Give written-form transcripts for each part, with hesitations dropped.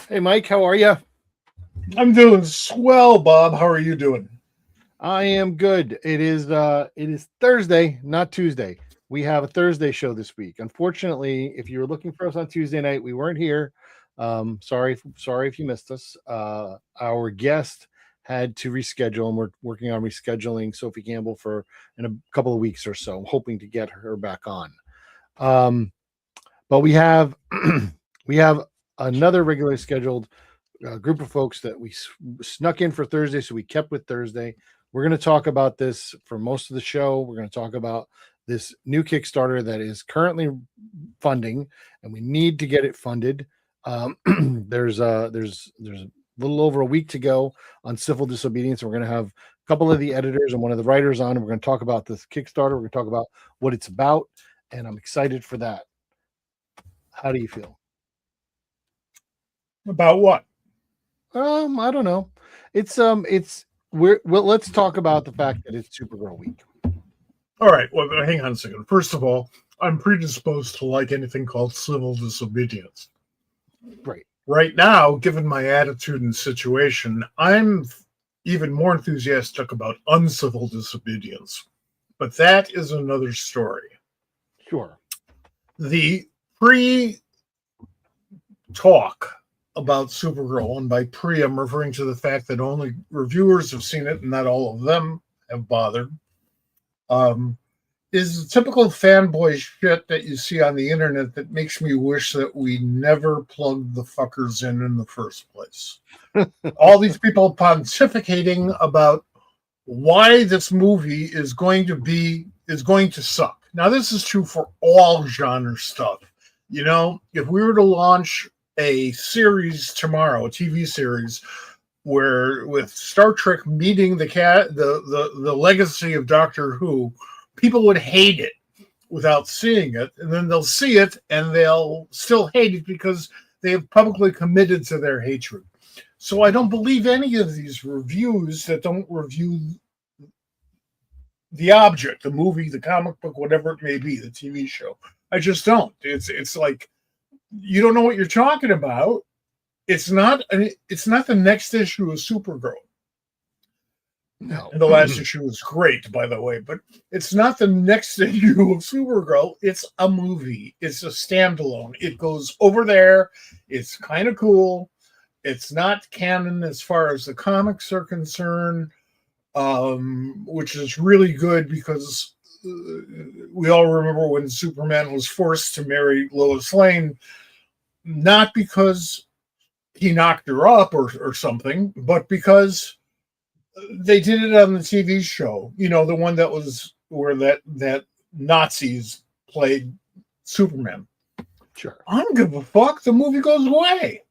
Hey, Mike, how are you? I'm doing swell, Bob. How are you doing? I am good. It is Thursday, not Tuesday. We have a Thursday show this week. Unfortunately, if you were looking for us on Tuesday night, we weren't here. Sorry if you missed us. Our guest had to reschedule, and we're working on rescheduling Sophie Campbell for in a couple of weeks or so. I'm hoping to get her back on. Um, but we have we have another regularly scheduled group of folks that we snuck in for Thursday, so we kept with Thursday. We're going to talk about this for most of the show. We're going to talk about this new Kickstarter that is currently funding, and we need to get it funded. There's a little over a week to go on civil disobedience, and we're going to have a couple of the editors and one of the writers on, and we're going to talk about this Kickstarter. We're going to talk about what it's about, and I'm excited for that. How do you feel? About what? I don't know. Well, let's talk about the fact that it's Supergirl week. All right. Well, hang on a second. First of all, I'm predisposed to like anything called civil disobedience. Right. Right now, given my attitude and situation, I'm even more enthusiastic about uncivil disobedience. But that is another story. Sure. The pre-talk about Supergirl, and by pre, I'm referring to the fact that only reviewers have seen it and not all of them have bothered, is the typical fanboy shit that you see on the internet that makes me wish that we never plugged the fuckers in the first place. All these people pontificating about why this movie is going to suck. Now, this is true for all genre stuff. You know, if we were to launch a series tomorrow, a TV series, where with Star Trek meeting the legacy of Doctor Who, people would hate it without seeing it, and then they'll see it and they'll still hate it because they have publicly committed to their hatred. So I don't believe any of these reviews that don't review the object, the movie, the comic book, whatever it may be, the TV show. I just don't. It's like, you don't know what you're talking about. It's not the next issue of Supergirl. No. And the last issue was great, by the way, but it's not the next issue of Supergirl. It's a movie. It's a standalone. It goes over there. It's kind of cool. It's not canon as far as the comics are concerned, which is really good because we all remember when Superman was forced to marry Lois Lane, not because he knocked her up or something, but because they did it on the TV show. You know, the one that was where that Nazis played Superman. Sure. I don't give a fuck. The movie goes away.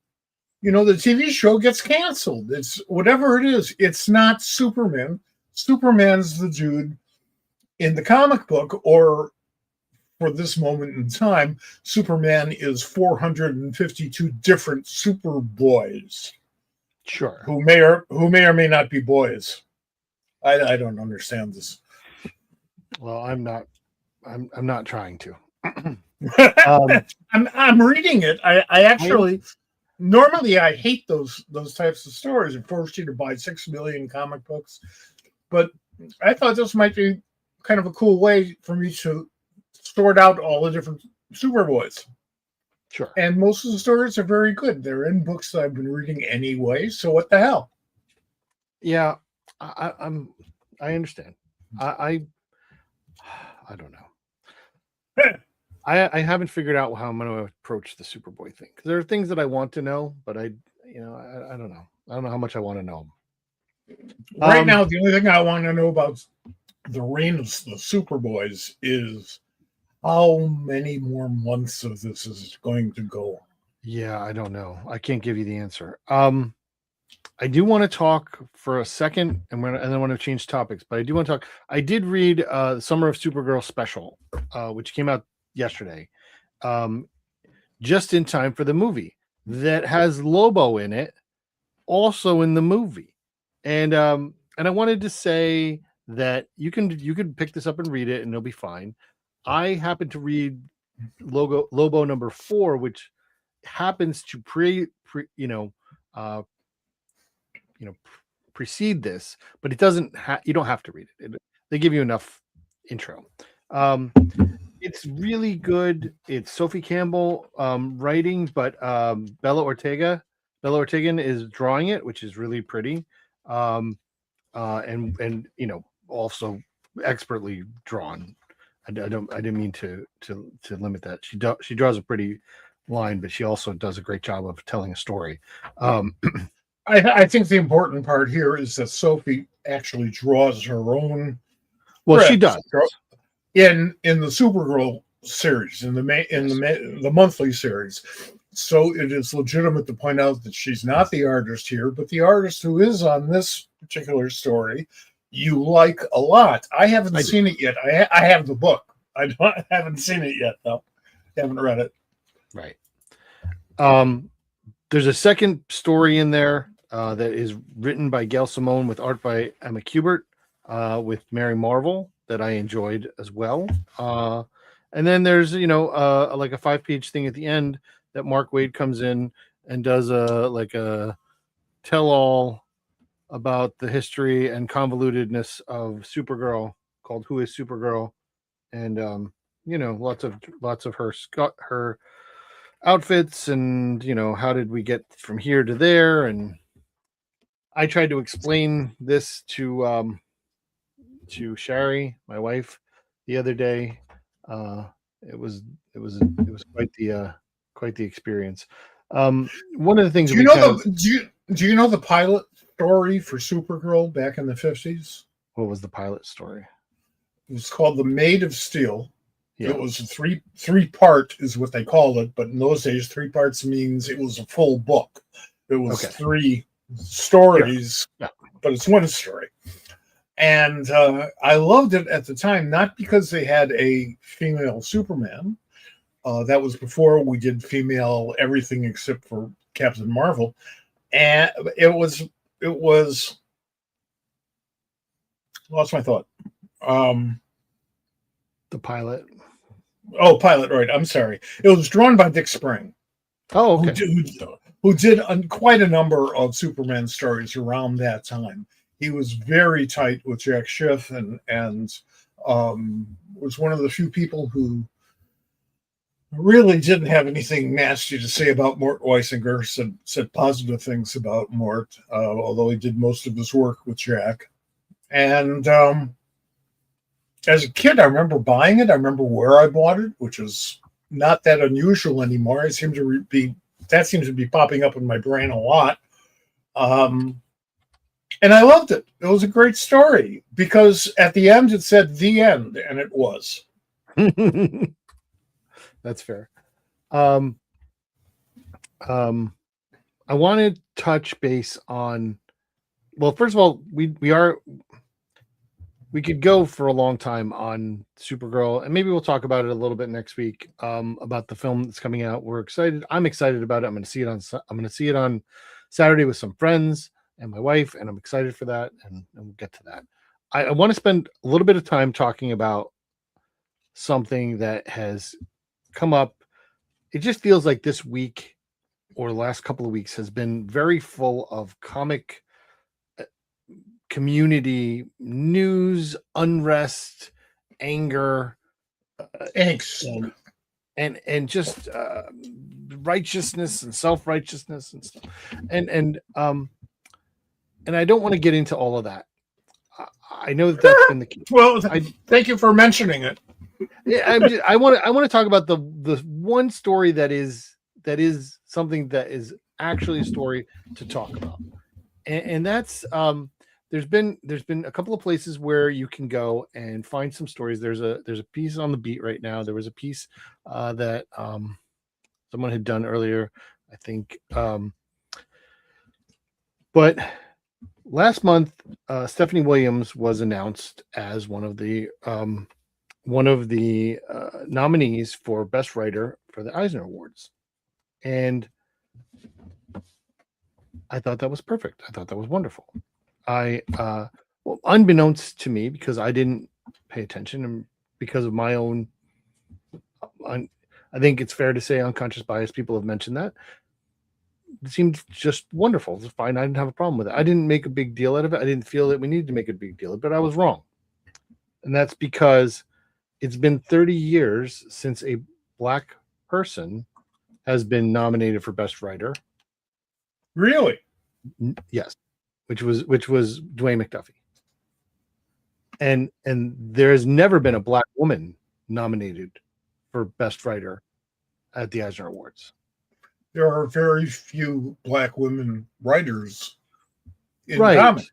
You know, the TV show gets canceled. It's whatever it is. It's not Superman. Superman's the dude in the comic book, or for this moment in time, Superman is 452 different Superboys. Sure. Who may or may not be boys. I don't understand this. Well, I'm not trying to. I'm reading it. I actually normally I hate those types of stories. It forced you to buy 6 million comic books, but I thought this might be kind of a cool way for me to sort out all the different Superboys. Sure. And most of the stories are very good. They're in books that I've been reading anyway. So what the hell? Yeah, I understand. I don't know. I haven't figured out how I'm going to approach the Superboy thing, because there are things that I want to know, but I don't know. I don't know how much I want to know. Right now, the only thing I want to know about the reign of the Superboys is how many more months of this is going to go. Yeah, I don't know. I can't give you the answer. I do want to talk for a second, and then I want to change topics. But I do want to talk. I did read Summer of Supergirl special, which came out yesterday, just in time for the movie that has Lobo in it, also in the movie, and I wanted to say that you can pick this up and read it, and it'll be fine. I happened to read Lobo number 4, which happens to precede this, but it doesn't. You don't have to read it. They give you enough intro. It's really good. It's Sophie Campbell writing, but Bella Ortegan is drawing it, which is really pretty, and also expertly drawn. I didn't mean to limit that. She draws a pretty line, but she also does a great job of telling a story. I think the important part here is that Sophie actually draws her own. Well, she does in the Supergirl series, in the monthly series. So it is legitimate to point out that she's not the artist here, but the artist who is on this particular story you like a lot. I haven't seen it yet. I have the book. I haven't seen it yet though. Haven't read it. Right. There's a second story in there that is written by Gail Simone with art by Emma Kubert with Mary Marvel that I enjoyed as well. And then there's like a 5-page thing at the end that Mark Waid comes in and does a tell-all about the history and convolutedness of Supergirl called "Who is Supergirl," and lots of her outfits and how did we get from here to there. And I tried to explain this to Shari, my wife, the other day. It was quite the experience. One of the things do you know the pilot story for Supergirl back in the 50s? What was the pilot story? It was called The Maid of Steel. Yeah. It was a three-part is what they called it, but in those days 3 parts means it was a full book. It was 3 stories, but it's one story. And I loved it at the time, not because they had a female Superman. That was before we did female everything except for Captain Marvel. And it was lost my thought. The pilot. Oh, pilot, right. I'm sorry. It was drawn by Dick Spring. Oh, okay. Who did quite a number of Superman stories around that time. He was very tight with Jack Schiff and was one of the few people who really didn't have anything nasty to say about Mort Weisinger, said positive things about Mort, although he did most of his work with Jack. And as a kid, I remember buying it. I remember where I bought it, which is not that unusual anymore. That seems to be popping up in my brain a lot. And I loved it. It was a great story because at the end it said "the end," and it was. That's fair. I want to touch base on. Well, first of all, we could go for a long time on Supergirl, and maybe we'll talk about it a little bit next week. About the film that's coming out. We're excited. I'm excited about it. I'm going to see it on Saturday with some friends and my wife, and I'm excited for that. And we'll get to that. I want to spend a little bit of time talking about something that has come up. It just feels like this week or the last couple of weeks has been very full of comic community news, unrest, anger, angst, and just righteousness and self-righteousness and stuff. And I don't want to get into all of that. I know that's been the key. Well, thank you for mentioning it. Yeah, I want to talk about the one story that is something that is actually a story to talk about, and that's there's been a couple of places where you can go and find some stories. There's a piece on the beat right now. There was a piece that someone had done earlier, I think, but last month Stephanie Williams was announced as one of the nominees for Best Writer for the Eisner Awards. And I thought that was perfect. I thought that was wonderful. Well, unbeknownst to me, because I didn't pay attention and because of my own I think it's fair to say unconscious bias. People have mentioned that. It seemed just wonderful. It's fine. I didn't have a problem with it. I didn't make a big deal out of it. I didn't feel that we needed to make a big deal, but I was wrong. And that's because it's been 30 years since a Black person has been nominated for Best Writer. Really? Yes, which was Dwayne McDuffie. And there has never been a Black woman nominated for Best Writer at the Eisner Awards. There are very few Black women writers in right. comics.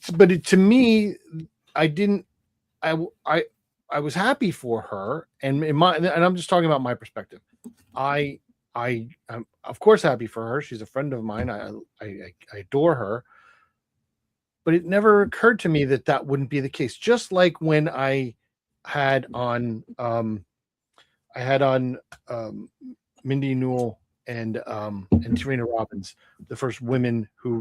To me, I was happy for her, and I'm just talking about my perspective. I'm of course happy for her. She's a friend of mine. I adore her, but it never occurred to me that wouldn't be the case. Just like when I had on Mindy Newell and Tarina Robbins, the first women who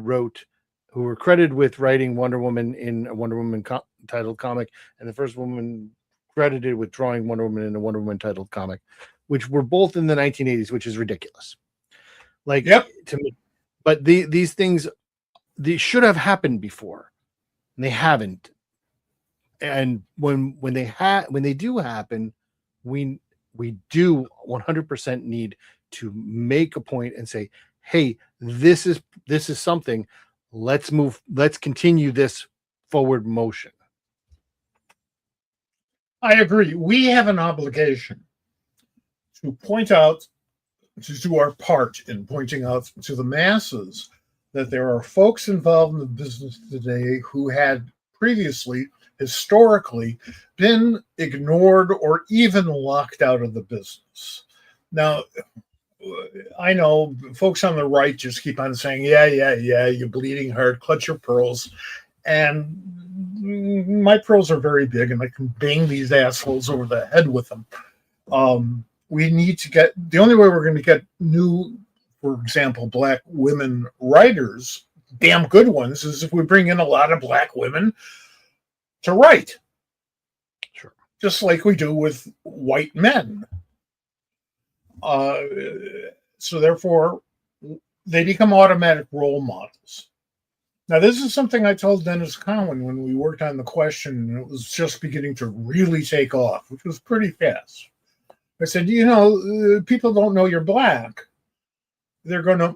were credited with writing Wonder Woman in a Wonder Woman titled comic, and the first woman credited with drawing Wonder Woman in a Wonder Woman titled comic, which were both in the 1980s, which is ridiculous. Like, yep. To me, but these things, they should have happened before, and they haven't. And when they do happen, we do 100% need to make a point and say, hey, this is something. Let's continue this forward motion. I agree. We have an obligation to point out, to do our part in pointing out to the masses that there are folks involved in the business today who had previously, historically, been ignored or even locked out of the business. Now, I know folks on the right just keep on saying, yeah, you're bleeding heart, clutch your pearls. And my pearls are very big, and I can bang these assholes over the head with them. We need to get, the only way we're going to get new, for example, Black women writers, damn good ones, is if we bring in a lot of Black women to write. Sure. Just like we do with white men. So therefore, they become automatic role models. Now, this is something I told Dennis Cowan when we worked on the question, and it was just beginning to really take off, which was pretty fast. I said, people don't know you're Black. They're going to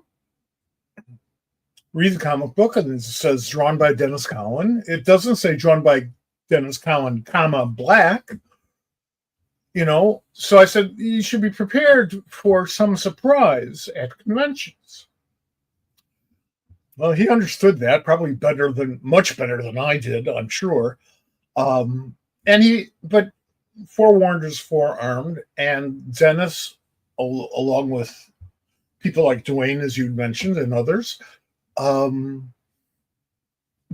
read the comic book, and it says drawn by Dennis Cowan. It doesn't say drawn by Dennis Cowan, Black. So I said, you should be prepared for some surprise at conventions. Well, he understood that probably much better than I did, I'm sure. But forewarned is forearmed, and Dennis, along with people like Dwayne, as you mentioned, and others,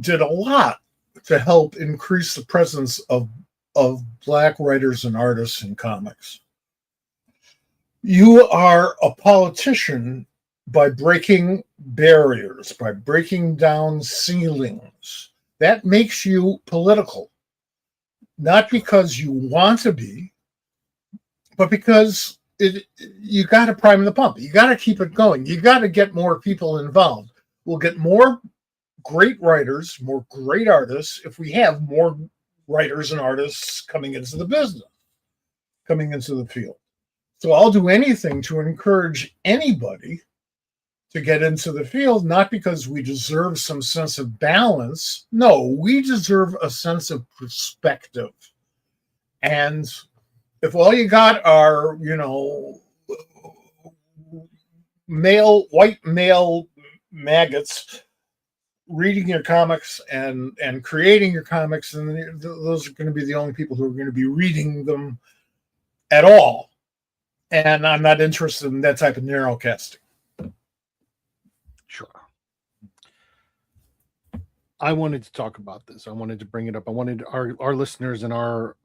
did a lot to help increase the presence of Black writers and artists in comics. You are a politician by breaking barriers, by breaking down ceilings. That makes you political. Not because you want to be, but because you got to prime the pump. You got to keep it going. You got to get more people involved. We'll get more great writers, more great artists if we have more writers and artists coming into the business, coming into the field. So I'll do anything to encourage anybody to get into the field, not because we deserve some sense of balance. No, we deserve a sense of perspective. And if all you got are, white male maggots reading your comics and creating your comics, and those are going to be the only people who are going to be reading them at all. And I'm not interested in that type of narrowcasting. Sure. I wanted to talk about this. I wanted to bring it up. I wanted our listeners and our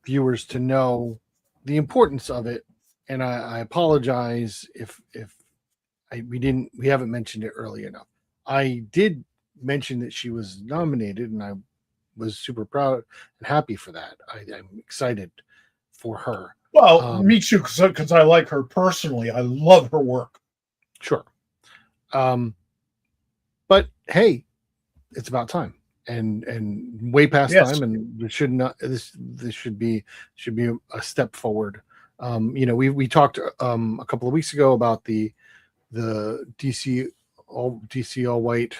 viewers to know the importance of it. And I apologize if we haven't mentioned it early enough. I did mention that she was nominated, and I was super proud and happy for that. I'm excited for her. Well, me too, because I like her personally. I love her work. Sure. But hey, it's about time, and way past time, and this should be a step forward. We talked a couple of weeks ago about the DC all white,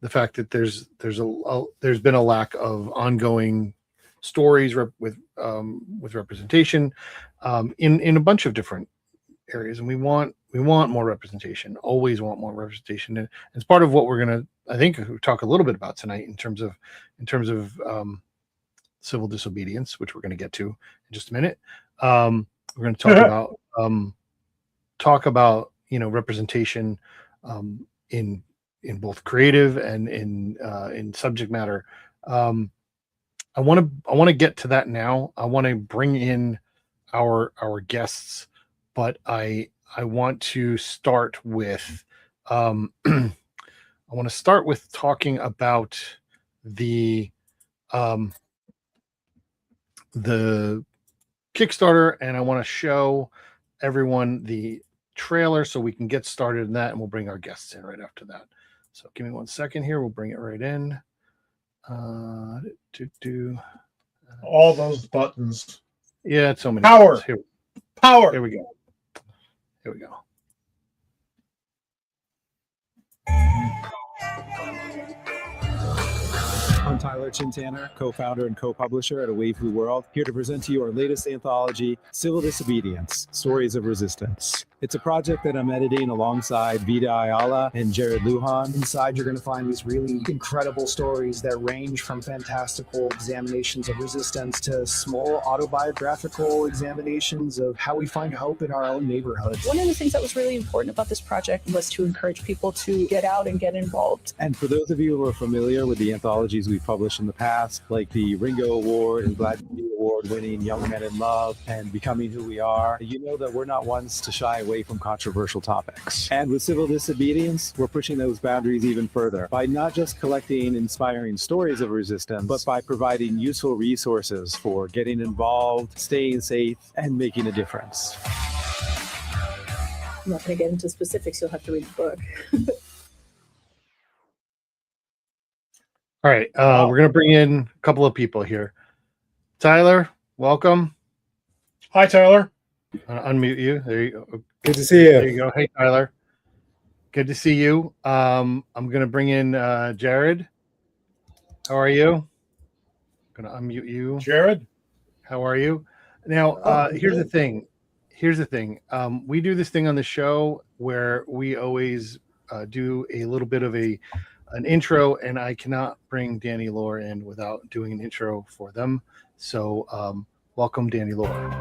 the fact that there's been a lack of ongoing stories with representation in a bunch of different areas, and we want more representation. Always want more representation, and it's part of what we're gonna, I think, talk a little bit about tonight in terms of civil disobedience, which we're going to get to in just a minute. We're going to talk about representation in both creative and in subject matter. I want to get to that now. I want to bring in our guests, but I want to start with I want to start with talking about the Kickstarter, and I want to show everyone the trailer so we can get started in that, and we'll bring our guests in right after that. So give me 1 second here. We'll bring it right in. All those buttons. Yeah, it's so many power. Power. Here we go. Here we go. I'm Tyler Chintanner, co-founder and co-publisher at A Waveful World, here to present to you our latest anthology, Civil Disobedience, Stories of Resistance. It's a project that I'm editing alongside Vida Ayala and Jared Lujan. Inside, you're going to find these really incredible stories that range from fantastical examinations of resistance to small autobiographical examinations of how we find hope in our own neighborhoods. One of the things that was really important about this project was to encourage people to get out and get involved. And for those of you who are familiar with the anthologies we've published in the past, like the Ringo Award and Glad Award winning Young Men in Love and Becoming Who We Are, you know that we're not ones to shy away from controversial topics. And with Civil Disobedience, we're pushing those boundaries even further by not just collecting inspiring stories of resistance, but by providing useful resources for getting involved, staying safe, and making a difference. I'm not going to get into specifics. You'll have to read the book. All right. We're going to bring in a couple of people here. Tyler, welcome. Hi, Tyler. Unmute you. There you go. Good to see you. There you go. Hey, Tyler. Good to see you. I'm going to bring in Jared. How are you? I'm going to unmute you. Jared. How are you? Now, here's the thing. We do this thing on the show where we always do a little bit of an intro, and I cannot bring Danny Lore in without doing an intro for them. So welcome, Danny Lore.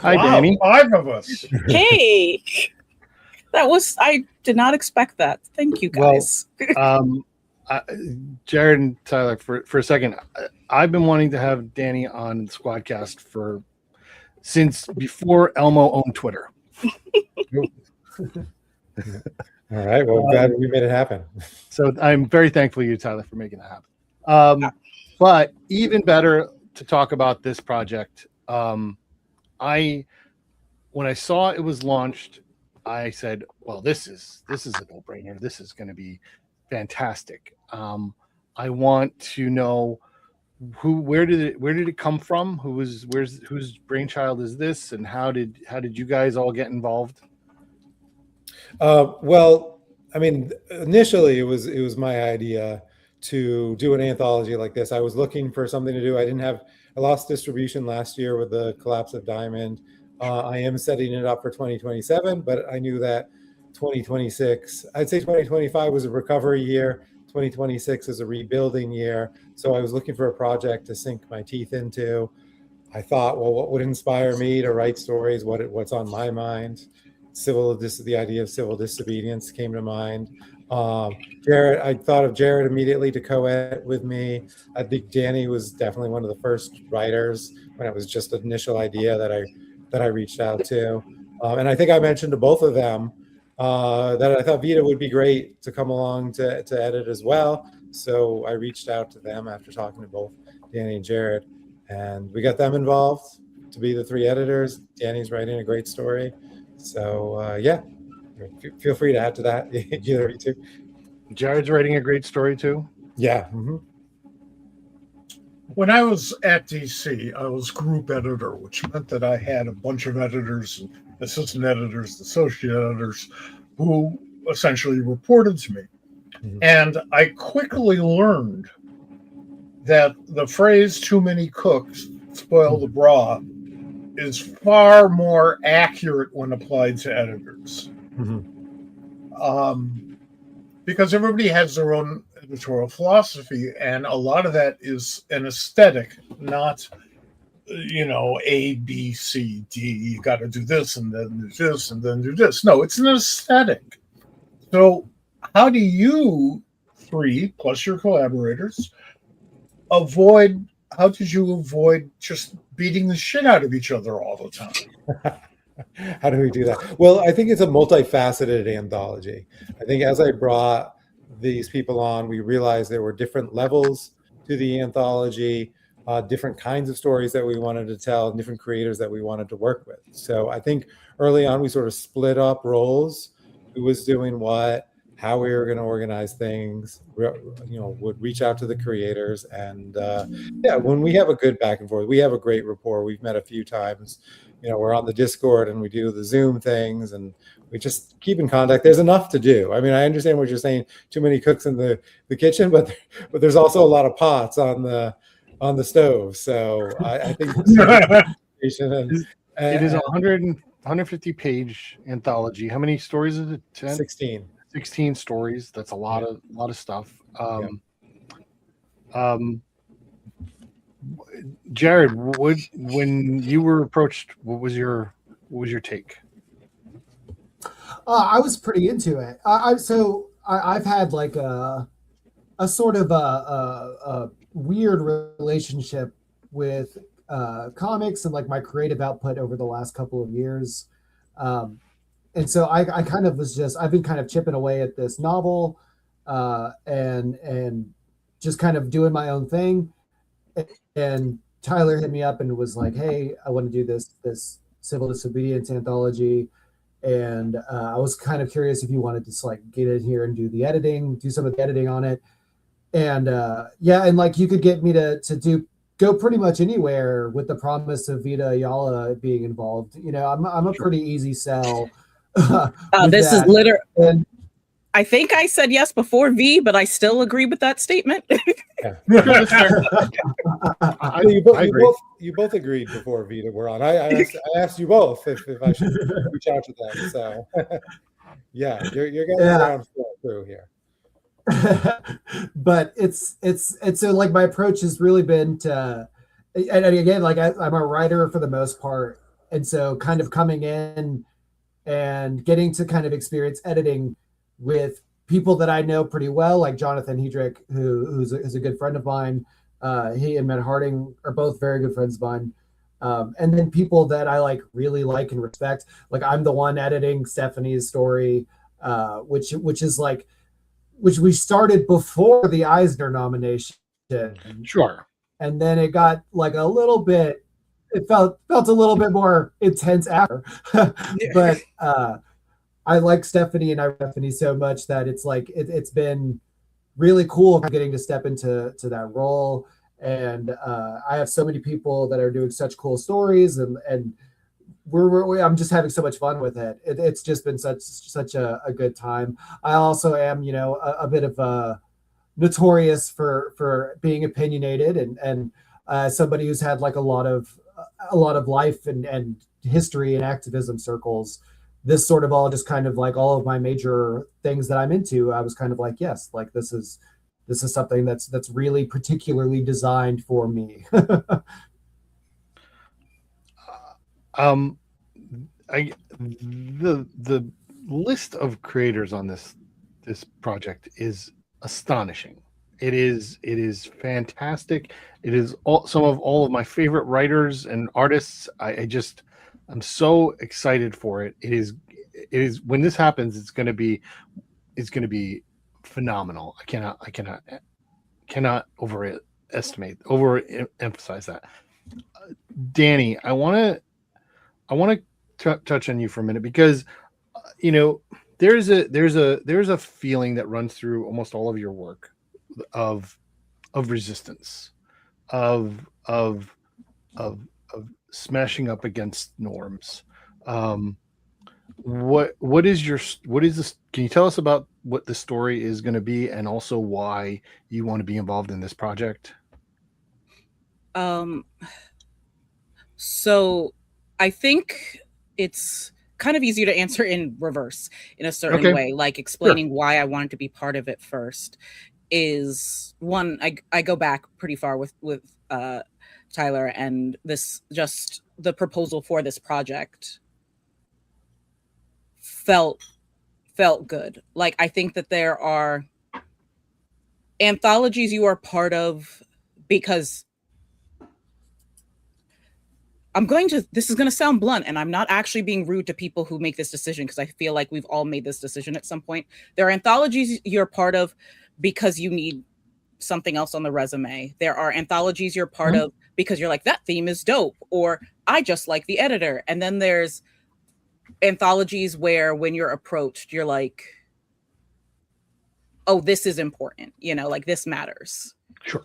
Hi, wow, Danny. 5 of us. Hey, I did not expect that. Thank you, guys. Well, Jared and Tyler, for a second, I've been wanting to have Danny on SquadCast since before Elmo owned Twitter. All right. Well, I'm glad we made it happen. So I'm very thankful to you, Tyler, for making that happen. But even better to talk about this project. When I saw it was launched, I said, well, this is a no-brainer. This is going to be fantastic. I want to know where did it come from? Whose brainchild is this, and how did you guys all get involved? Well, I mean, initially it was my idea to do an anthology like this. I was looking for something to do. I lost distribution last year with the collapse of Diamond. I am setting it up for 2027, but I knew that 2026, I'd say 2025 was a recovery year. 2026 is a rebuilding year. So I was looking for a project to sink my teeth into. I thought, well, what would inspire me to write stories? What's on my mind? The idea of civil disobedience came to mind. Jared, I thought of Jared immediately to co-edit with me. I think Danny was definitely one of the first writers when it was just an initial idea that I reached out to. And I think I mentioned to both of them that I thought Vita would be great to come along to edit as well. So I reached out to them after talking to both Danny and Jared, and we got them involved to be the 3 editors. Danny's writing a great story. So yeah, feel free to add to that. Either of you two. Jared's writing a great story too. Yeah. Mm-hmm. When I was at DC, I was group editor, which meant that I had a bunch of editors, and assistant editors, associate editors, who essentially reported to me. Mm-hmm. And I quickly learned that the phrase "too many cooks spoil the broth" is far more accurate when applied to editors. Mm-hmm. Because everybody has their own editorial philosophy, and a lot of that is an aesthetic, not, A, B, C, D. You got to do this, and then do this, and then do this. No, it's an aesthetic. So how do you 3 plus your collaborators how did you avoid just beating the shit out of each other all the time? How do we do that? Well, I think it's a multifaceted anthology. I think as I brought these people on, we realized there were different levels to the anthology, different kinds of stories that we wanted to tell, and different creators that we wanted to work with. So I think early on we sort of split up roles, who was doing what, how we were going to organize things, would reach out to the creators. And when we have a good back and forth, we have a great rapport. We've met a few times. We're on the Discord and we do the Zoom things, and we just keep in contact. There's enough to do. I mean, I understand what you're saying, too many cooks in the kitchen, but there's also a lot of pots on the stove. So I think it is 150 page anthology. How many stories is it? 10? 16 stories. That's a lot of stuff. Jared, when you were approached, what was your take? I was pretty into it. I've had like a sort of a weird relationship with comics and like my creative output over the last couple of years. And so I kind of I've been kind of chipping away at this novel and just kind of doing my own thing. And Tyler hit me up and was like, "Hey, I want to do this civil disobedience anthology." And I was kind of curious if you wanted to like get in here and do some of the editing on it. And and like you could get me to go pretty much anywhere with the promise of Vita Ayala being involved. I'm a pretty easy sell. This is literally. I think I said yes before V, but I still agree with that statement. You both agreed before Vita were on. I asked you both if I should reach out to them. So yeah, you're getting around through here. But it's so like my approach has really been to, and again, like I'm a writer for the most part, and so kind of coming in and getting to kind of experience editing with people that I know pretty well, like Jonathan Hedrick, who's a good friend of mine. He and Matt Harding are both very good friends of mine. And then people that I really like and respect. Like I'm the one editing Stephanie's story, which we started before the Eisner nomination. Sure. And then it got like a little bit, it felt a little bit more intense after. But I like Stephanie and I love Stephanie so much that it's like it's been really cool getting to step into that role. And I have so many people that are doing such cool stories, and I'm just having so much fun with it. It's just been such a good time. I also am, a bit of notorious for being opinionated and somebody who's had like a lot of life and history in activism circles. This sort of all just kind of like all of my major things that I'm into. I was kind of like, yes, like this is this is something that's really particularly designed for me. The list of creators on this project is astonishing. It is fantastic. It is some of all of my favorite writers and artists. I'm so excited for it. It is when this happens, it's going to be phenomenal. I cannot overemphasize that. Danny, I want to touch on you for a minute, because there's a feeling that runs through almost all of your work of resistance, of smashing up against norms. What is this? Can you tell us about what the story is going to be, and also why you want to be involved in this project? So I think it's kind of easier to answer in reverse, in a certain way, like explaining why I wanted to be part of it first. Is one, I go back pretty far with Tyler, and this, just the proposal for this project felt good. Like, I think that there are anthologies you are part of because this is going to sound blunt, and I'm not actually being rude to people who make this decision, because I feel like we've all made this decision at some point. There are anthologies you're part of because you need something else on the resume. There are anthologies you're part of because you're like, that theme is dope, or I just like the editor. And then there's anthologies where when you're approached, you're like, oh, this is important, like this matters. Sure.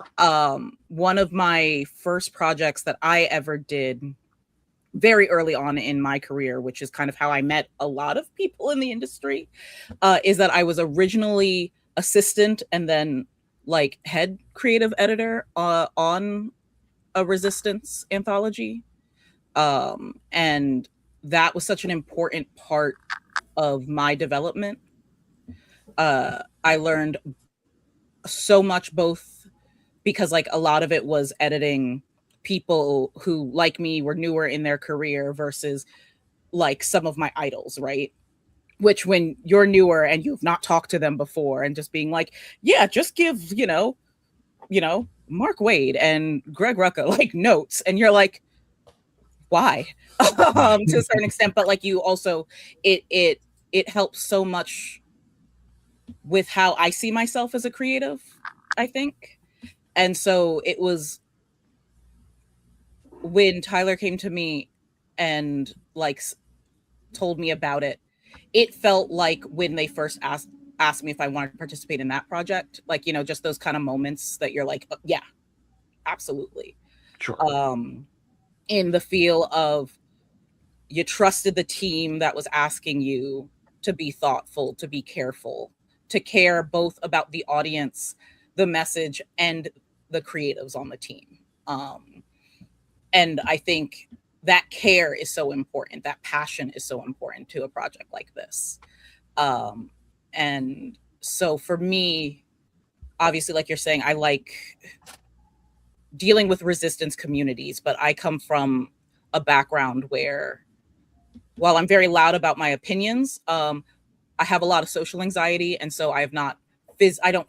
One of my first projects that I ever did very early on in my career, which is kind of how I met a lot of people in the industry, is that I was originally assistant and then like head creative editor on a Resistance anthology. And that was such an important part of my development. I learned so much, both because like a lot of it was editing people who, like me, were newer in their career versus like some of my idols, right? Which, when you're newer and you've not talked to them before, and just being like, yeah, just give, Mark Waid and Greg Rucka like notes, and you're like, why? To a certain extent, but like, you also, it helps so much with how I see myself as a creative, I think. And so it was when Tyler came to me and like told me about it, it felt like when they first asked me if I wanted to participate in that project, like, just those kind of moments that you're like, oh, yeah, absolutely. Sure. In the feel of, you trusted the team that was asking you to be thoughtful, to be careful, to care both about the audience, the message, and the creatives on the team. And I think that care is so important. That passion is so important to a project like this. And so for me, obviously, like you're saying, I like dealing with resistance communities, but I come from a background where, while I'm very loud about my opinions, I have a lot of social anxiety. And so I don't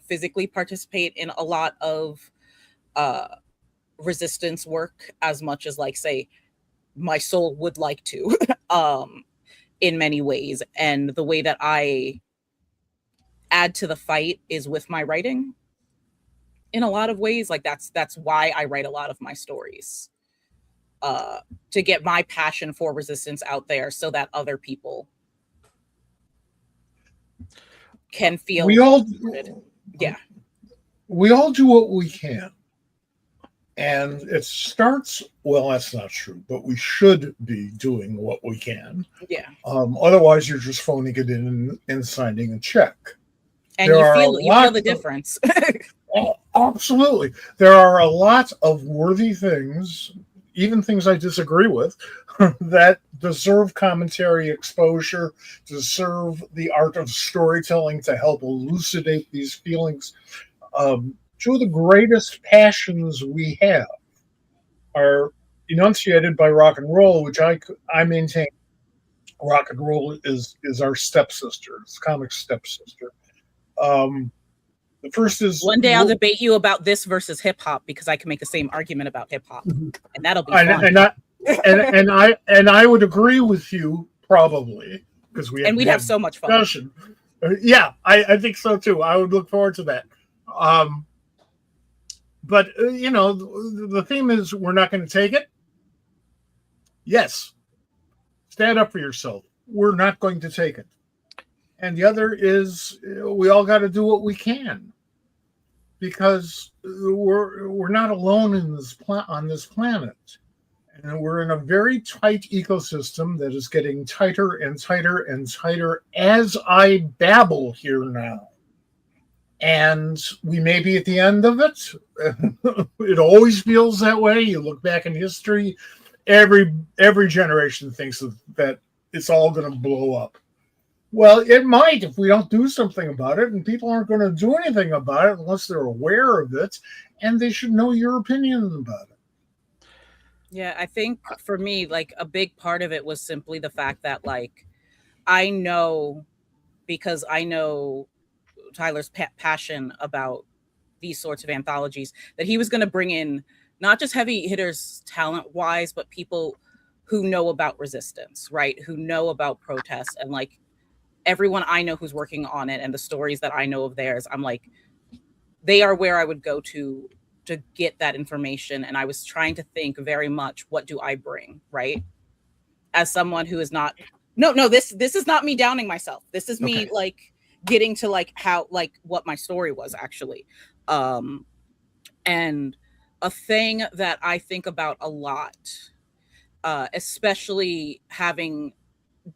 physically participate in a lot of resistance work as much as, like, say, my soul would like to, in many ways. And the way that I add to the fight is with my writing in a lot of ways. Like, that's why I write a lot of my stories, to get my passion for resistance out there so that other people can feel we all do what we can. And it starts, well, that's not true, but we should be doing what we can. Yeah. Otherwise, you're just phoning it in and signing a check. And you feel the difference. Absolutely. There are a lot of worthy things, even things I disagree with, that deserve commentary, exposure, deserve the art of storytelling to help elucidate these feelings. Two of the greatest passions we have are enunciated by rock and roll, which I maintain rock and roll is our stepsister. It's comic stepsister. The first is one day I'll debate you about this versus hip hop because I can make the same argument about hip hop, and that'll be fun. And I would agree with you probably because we'd have so much fun. Discussion. Yeah, I think so too. I would look forward to that. But the theme is we're not going to take it. Yes, stand up for yourself. We're not going to take it. And the other is we all got to do what we can because we're not alone in on this planet. And we're in a very tight ecosystem that is getting tighter and tighter and tighter as I babble here now. And we may be at the end of it. It always feels that way. You look back in history, every generation thinks that it's all going to blow up. Well, it might if we don't do something about it, and people aren't going to do anything about it unless they're aware of it, and they should know your opinion about it. Yeah, I think for me, like a big part of it was simply the fact that, like, I know because I know Tyler's passion about these sorts of anthologies, that he was going to bring in not just heavy hitters talent-wise, but people who know about resistance, right? Who know about protests, and like everyone I know who's working on it and the stories that I know of theirs, I'm like, they are where I would go to get that information. And I was trying to think very much, what do I bring, right? As someone who is not, this is not me downing myself. This is me like getting to like how, like what my story was actually. And a thing that I think about a lot, especially having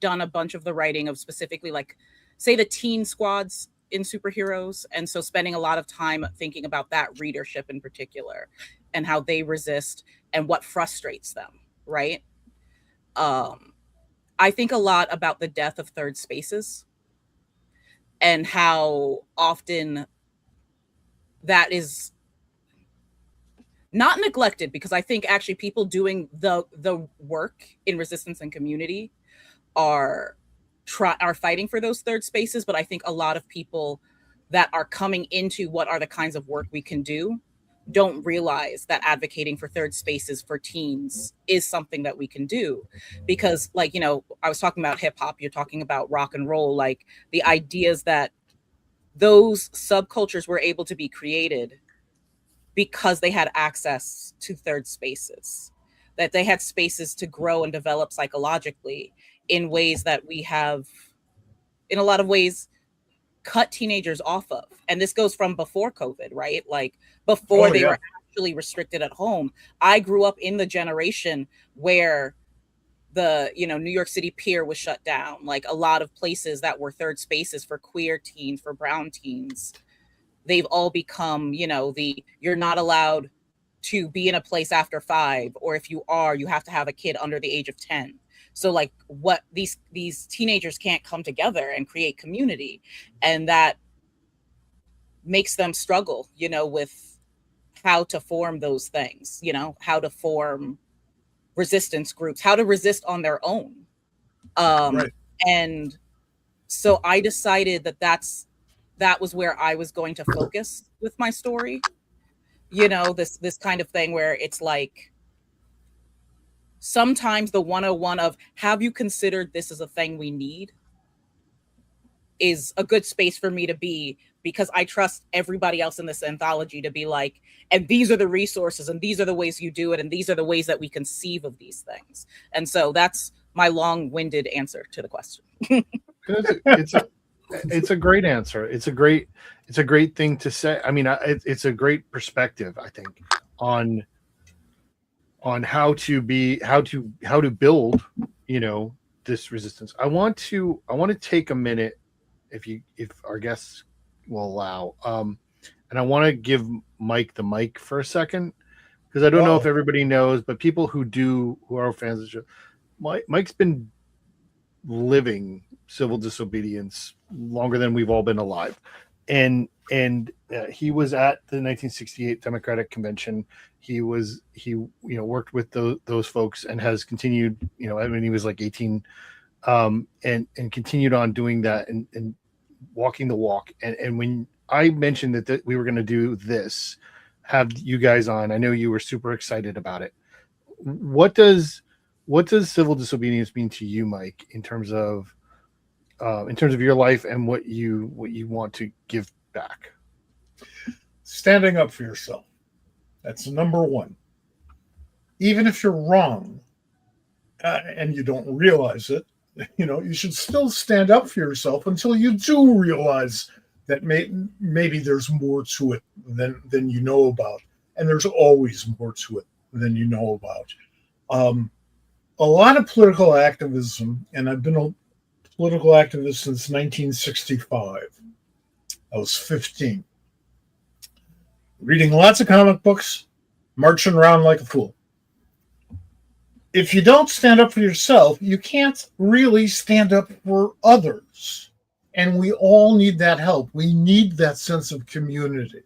done a bunch of the writing of specifically like, say, the teen squads in superheroes, and so spending a lot of time thinking about that readership in particular and how they resist and what frustrates them, right? I think a lot about the death of third spaces and how often that is not neglected, because I think actually people doing the work in resistance and community are fighting for those third spaces. But I think a lot of people that are coming into what are the kinds of work we can do don't realize that advocating for third spaces for teens is something that we can do. Because, like, you know, I was talking about hip hop, you're talking about rock and roll, like the ideas that those subcultures were able to be created because they had access to third spaces, that they had spaces to grow and develop psychologically in ways that we have, in a lot of ways, cut teenagers off of. And this goes from before COVID, right? Like before they were actually restricted at home. I grew up in the generation where the, you know, New York City Pier was shut down. Like a lot of places that were third spaces for queer teens, for brown teens, they've all become, you know, you're not allowed to be in a place after 5, or if you are, you have to have a kid under the age of 10. So like what these teenagers can't come together and create community, and that makes them struggle, you know, with how to form those things, you know, how to form resistance groups, how to resist on their own. Right. And so I decided that was where I was going to focus with my story. You know, this kind of thing where it's like, sometimes the 101 of have you considered this as a thing we need is a good space for me to be, because I trust everybody else in this anthology to be like, and these are the resources, and these are the ways you do it, and these are the ways that we conceive of these things. And so that's my long-winded answer to the question. It's a great answer. It's a great thing to say. I mean, it's a great perspective, I think, on how to build, you know, this resistance. I want to take a minute, if our guests will allow, and I want to give Mike the mic for a second, because I don't know if everybody knows, but people who are fans of the show, Mike's been living civil disobedience longer than we've all been alive. he was at the 1968 Democratic Convention. He worked with those folks and has continued. I mean, he was like 18, and continued on doing that and walking the walk. And when I mentioned that we were going to do this, have you guys on, I know you were super excited about it. What does civil disobedience mean to you, Mike, in terms of your life and what you want to give back? Standing up for yourself. That's number one. Even if you're wrong and you don't realize it, you should still stand up for yourself until you do realize that maybe there's more to it than you know about. And there's always more to it than you know about. A lot of political activism, and I've been a political activist since 1965. I was 15. Reading lots of comic books, marching around like a fool. If you don't stand up for yourself, you can't really stand up for others. And we all need that help. We need that sense of community.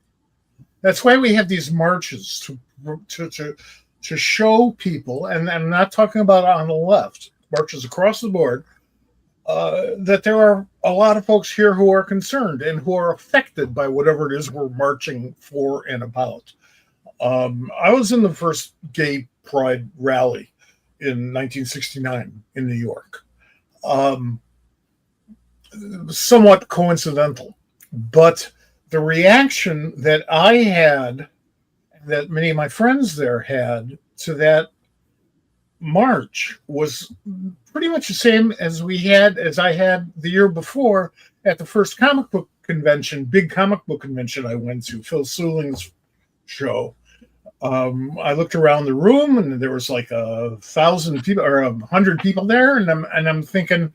That's why we have these marches to show people, and I'm not talking about on the left, marches across the board, that there are a lot of folks here who are concerned and who are affected by whatever it is we're marching for and about. I was in the first gay pride rally in 1969 in New York. Somewhat coincidental, but the reaction that I had, that many of my friends there had to that march, was pretty much the same as I had the year before at the first comic book convention, big comic book convention I went to, Phil Seuling's show. I looked around the room and there was like 1,000 people or 100 people there, and I'm thinking,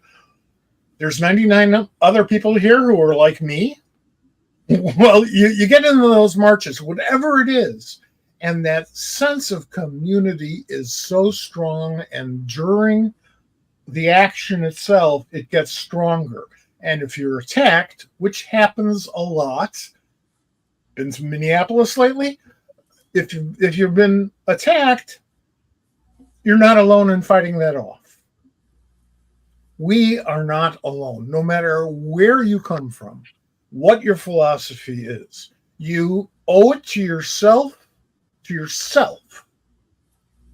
there's 99 other people here who are like me. Well, you get into those marches, whatever it is, and that sense of community is so strong, and during the action itself, it gets stronger. And if you're attacked, which happens a lot, been to Minneapolis lately, if you've been attacked, you're not alone in fighting that off. We are not alone, no matter where you come from, what your philosophy is. You owe it to yourself,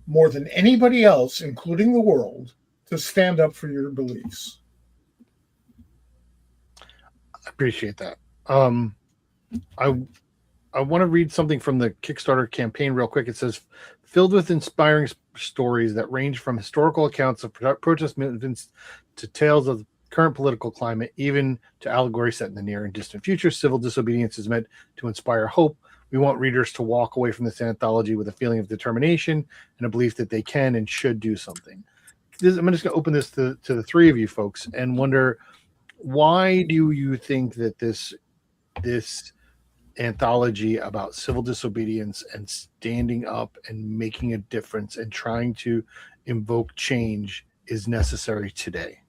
more than anybody else, including the world, to stand up for your beliefs. I appreciate that. I want to read something from the Kickstarter campaign real quick. It says, filled with inspiring stories that range from historical accounts of protest movements to tales of the current political climate, even to allegory set in the near and distant future, Civil Disobedience is meant to inspire hope. We want readers to walk away from this anthology with a feeling of determination and a belief that they can and should do something. I'm just going to open this to the three of you folks and wonder, why do you think that this anthology about civil disobedience and standing up and making a difference and trying to invoke change is necessary today?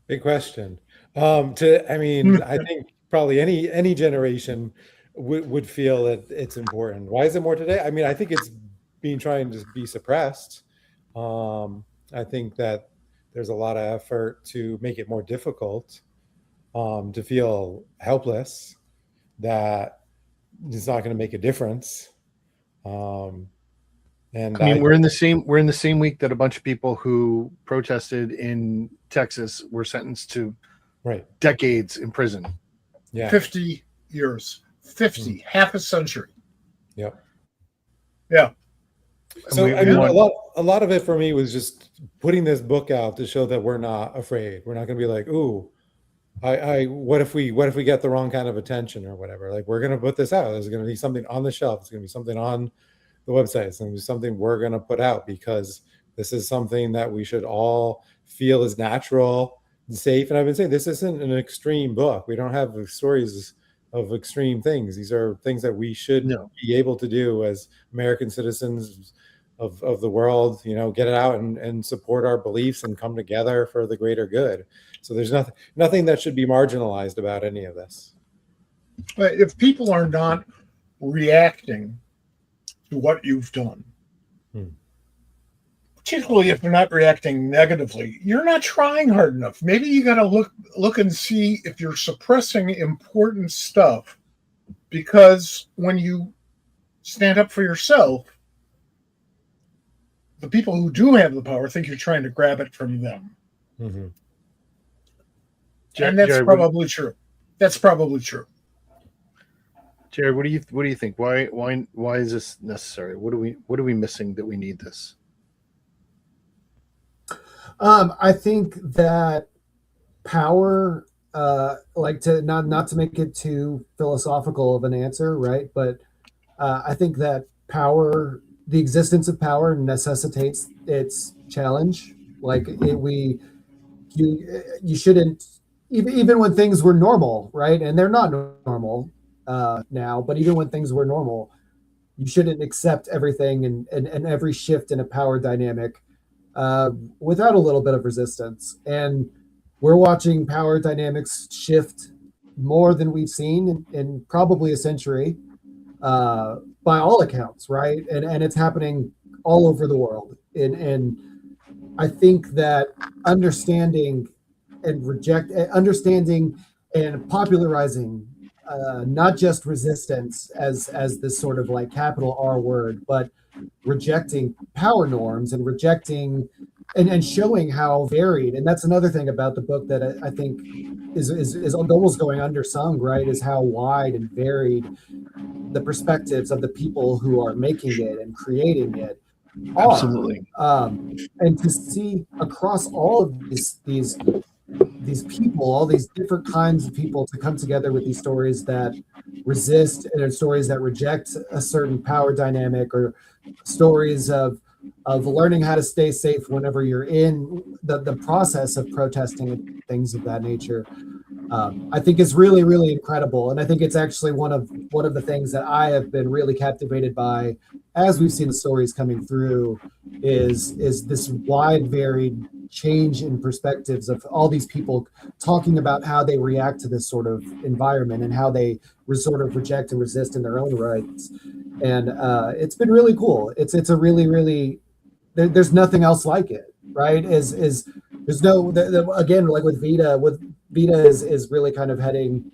Big question. I think probably any generation would feel that it's important. Why is it more today? I mean, I think it's trying to be suppressed. I think that there's a lot of effort to make it more difficult, to feel helpless, that it's not going to make a difference. And I mean, we're in the same week that a bunch of people who protested in Texas were sentenced to decades in prison. Yeah, 50 years, 50, half a century. Yep. Yeah. So a lot of it for me was just putting this book out to show that we're not afraid. We're not going to be like, ooh, what if we get the wrong kind of attention or whatever? Like, we're going to put this out. There's going to be something on the shelf. It's going to be something on the website. It's going to be something we're going to put out, because this is something that we should all feel is natural and safe. And I've been saying, this isn't an extreme book. We don't have stories of extreme things. These are things that we should be able to do as American citizens, of the world, get it out and support our beliefs and come together for the greater good. So there's nothing that should be marginalized about any of this. But if people are not reacting to what you've done, particularly if they're not reacting negatively, you're not trying hard enough. Maybe you got to look and see if you're suppressing important stuff, because when you stand up for yourself, the people who do have the power think you're trying to grab it from them. Mm-hmm. And that's probably true. That's probably true. Jared, what do you think? Why is this necessary? What are we missing that we need this? I think that power, like to not to make it too philosophical of an answer, right? But I think that power, the existence of power, necessitates its challenge. Like you shouldn't, even when things were normal, right? And they're not normal now, but even when things were normal, you shouldn't accept everything and every shift in a power dynamic without a little bit of resistance. And we're watching power dynamics shift more than we've seen in probably a century, by all accounts, right? And it's happening all over the world. And I think that understanding and popularizing not just resistance as this sort of like capital R word, but rejecting power norms and rejecting and showing how varied. And that's another thing about the book that I think is almost going undersung, right? Is how wide and varied the perspectives of the people who are making it and creating it are. Absolutely. And to see across all of these people, all these different kinds of people, to come together with these stories that resist and stories that reject a certain power dynamic, or stories of learning how to stay safe whenever you're in the process of protesting and things of that nature, I think is really, really incredible. And I think it's actually one of the things that I have been really captivated by as we've seen the stories coming through, is this wide, varied change in perspectives of all these people talking about how they react to this sort of environment and how they sort of reject and resist in their own rights. And it's been really cool. It's a really, really, there's nothing else like it, right? There's no, again, like with Vita is really kind of heading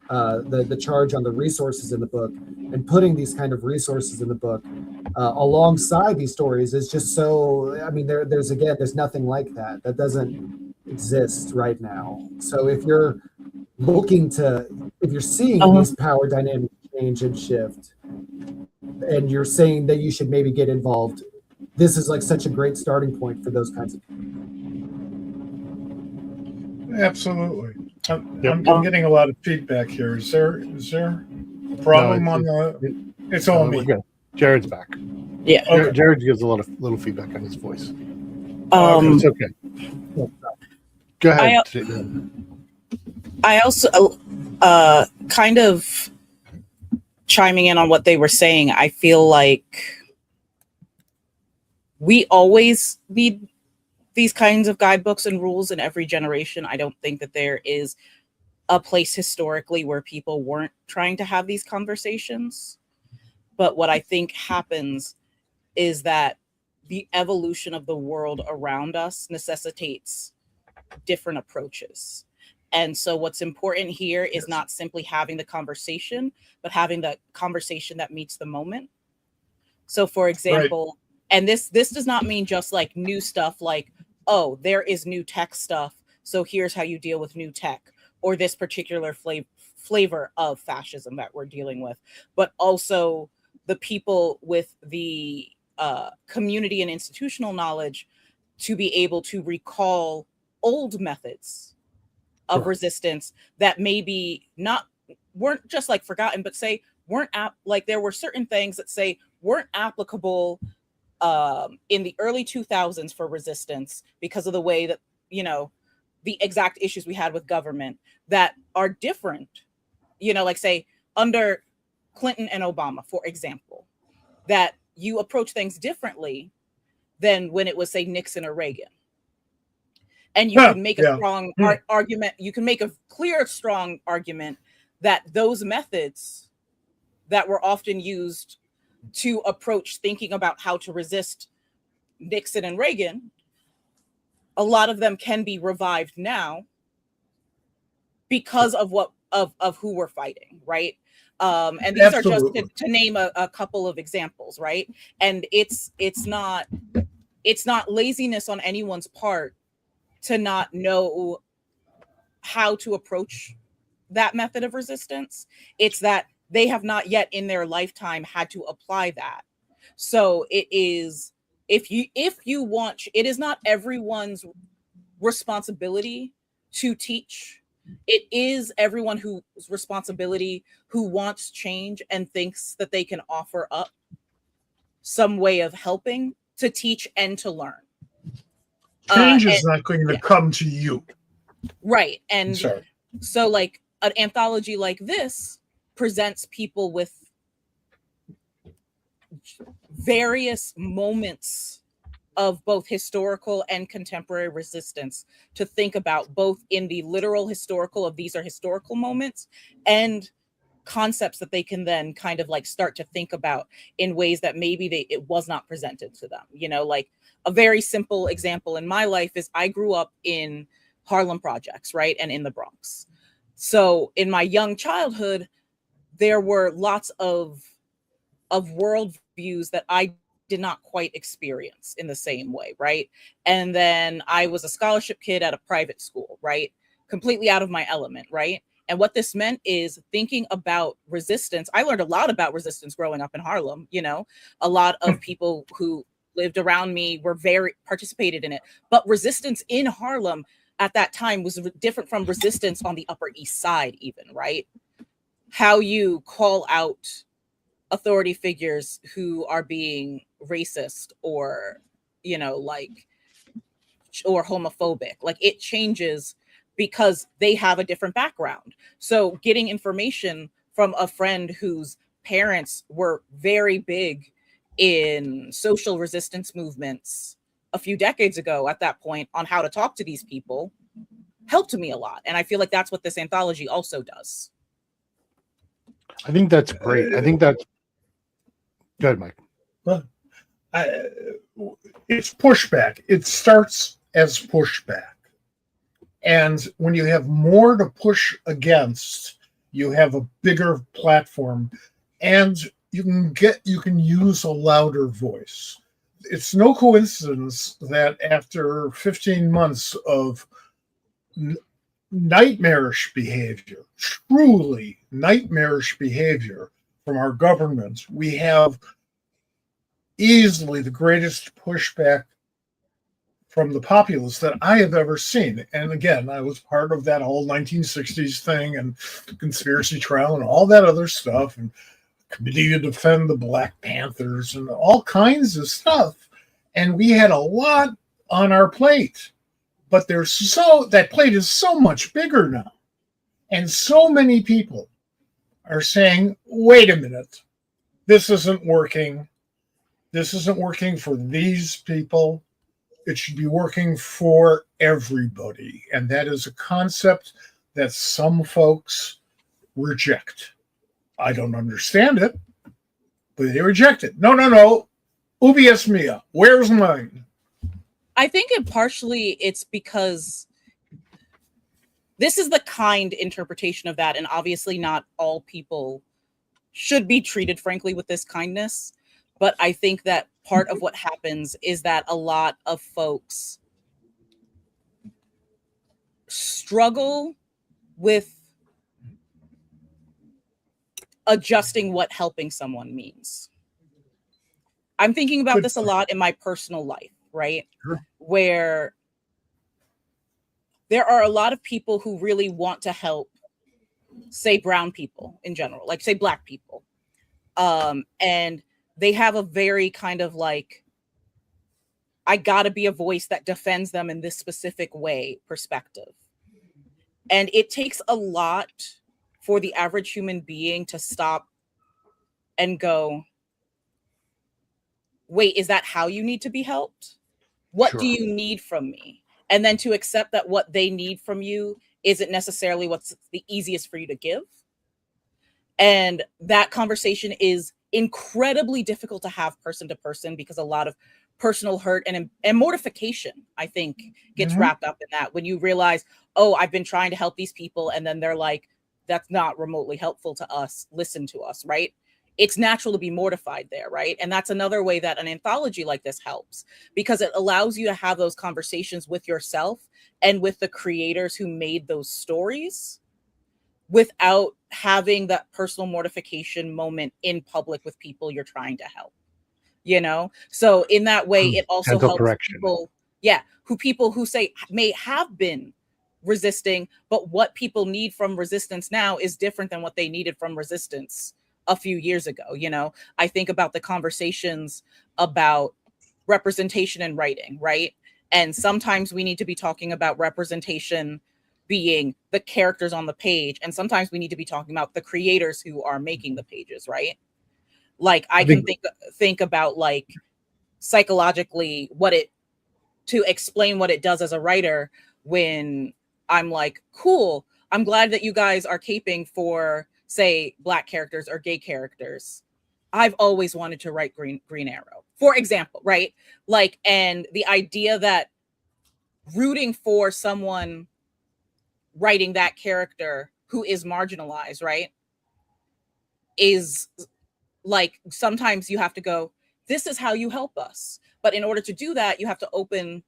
the charge on the resources in the book, and putting these kind of resources in the book alongside these stories is just so, I mean, there's nothing like that. That doesn't exist right now. So if you're seeing these power dynamics change and shift, and you're saying that you should maybe get involved, this is like such a great starting point for those kinds of people. Absolutely. I'm getting a lot of feedback here. Is there a problem it's all me? Jared's back. Yeah. Okay. Jared gives a little feedback on his voice. It's okay. Go ahead. I also kind of chiming in on what they were saying. I feel like we always need these kinds of guidebooks and rules in every generation. I don't think that there is a place historically where people weren't trying to have these conversations. But what I think happens is that the evolution of the world around us necessitates different approaches. And so what's important here is not simply having the conversation, but having the conversation that meets the moment. So for example, and this does not mean just like new stuff, like, oh, there is new tech stuff, so here's how you deal with new tech, or this particular flavor of fascism that we're dealing with, but also the people with the community and institutional knowledge to be able to recall old methods of resistance that maybe weren't just like forgotten, but say like there were certain things that say weren't applicable in the early 2000s for resistance because of the way that, the exact issues we had with government that are different, like say under Clinton and Obama, for example, that you approach things differently than when it was, say, Nixon or Reagan. And you can make a strong argument. You can make a clear, strong argument that those methods that were often used to approach thinking about how to resist Nixon and Reagan, a lot of them can be revived now because of who we're fighting, right? And these Absolutely. are just to name a couple of examples, right? And it's not laziness on anyone's part to not know how to approach that method of resistance. It's that they have not yet in their lifetime had to apply that. So it is, if you want, it is not everyone's responsibility to teach. It is everyone whose responsibility who wants change and thinks that they can offer up some way of helping to teach and to learn. Change is not going to come to you. Right. And so like an anthology like this presents people with various moments of both historical and contemporary resistance to think about, both in the literal historical of these are historical moments and concepts that they can then kind of like start to think about in ways that maybe it was not presented to them. You know, like a very simple example in my life is I grew up in Harlem projects, right? And in the Bronx. So in my young childhood, there were lots of world views that I did not quite experience in the same way, right? And then I was a scholarship kid at a private school, right? Completely out of my element, right? And what this meant is thinking about resistance. I learned a lot about resistance growing up in Harlem. You know, a lot of people who lived around me were participated in it. But resistance in Harlem at that time was different from resistance on the Upper East Side even, right? How you call out authority figures who are being racist or, you know, like, or homophobic. Like it changes because they have a different background. So getting information from a friend whose parents were very big in social resistance movements a few decades ago at that point on how to talk to these people helped me a lot. And I feel like that's what this anthology also does. I think that's great. I think that's good, Mike. Well, it's pushback. It starts as pushback. And when you have more to push against, you have a bigger platform and you can use a louder voice. It's no coincidence that after 15 months of nightmarish behavior, truly nightmarish behavior from our government, we have easily the greatest pushback from the populace that I have ever seen. And again, I was part of that whole 1960s thing and conspiracy trial and all that other stuff and committee to defend the Black Panthers and all kinds of stuff. And we had a lot on our plate, but that plate is so much bigger now. And so many people are saying, wait a minute, this isn't working. This isn't working for these people. It should be working for everybody. And that is a concept that some folks reject. I don't understand it, but they reject it. No. Ubi es mia. Where's mine? I think it's because this is the kind interpretation of that. And obviously not all people should be treated, frankly, with this kindness. But I think that part of what happens is that a lot of folks struggle with adjusting what helping someone means. I'm thinking about this a lot in my personal life, right? Sure. Where there are a lot of people who really want to help, say, brown people in general, like say Black people. And they have a very kind of like, I gotta be a voice that defends them in this specific way perspective. And it takes a lot for the average human being to stop and go, wait, is that how you need to be helped? What Sure. do you need from me? And then to accept that what they need from you isn't necessarily what's the easiest for you to give. And that conversation is incredibly difficult to have person to person, because a lot of personal hurt and mortification, I think, gets wrapped up in that. When you realize, oh, I've been trying to help these people, and then they're like, that's not remotely helpful to us. Listen to us, right? It's natural to be mortified there, right? And that's another way that an anthology like this helps, because it allows you to have those conversations with yourself and with the creators who made those stories without having that personal mortification moment in public with people you're trying to help, you know? So in that way, it also Gentle helps correction. people who say may have been resisting, but what people need from resistance now is different than what they needed from resistance a few years ago. You know, I think about the conversations about representation in writing, right? And sometimes we need to be talking about representation being the characters on the page, and sometimes we need to be talking about the creators who are making the pages, right? Like I can think about like psychologically to explain what it does as a writer, when I'm like, cool, I'm glad that you guys are caping for, say, Black characters or gay characters. I've always wanted to write Green Arrow, for example, right? Like, and the idea that rooting for someone writing that character who is marginalized, right, is like, sometimes you have to go, this is how you help us. But in order to do that, you have to open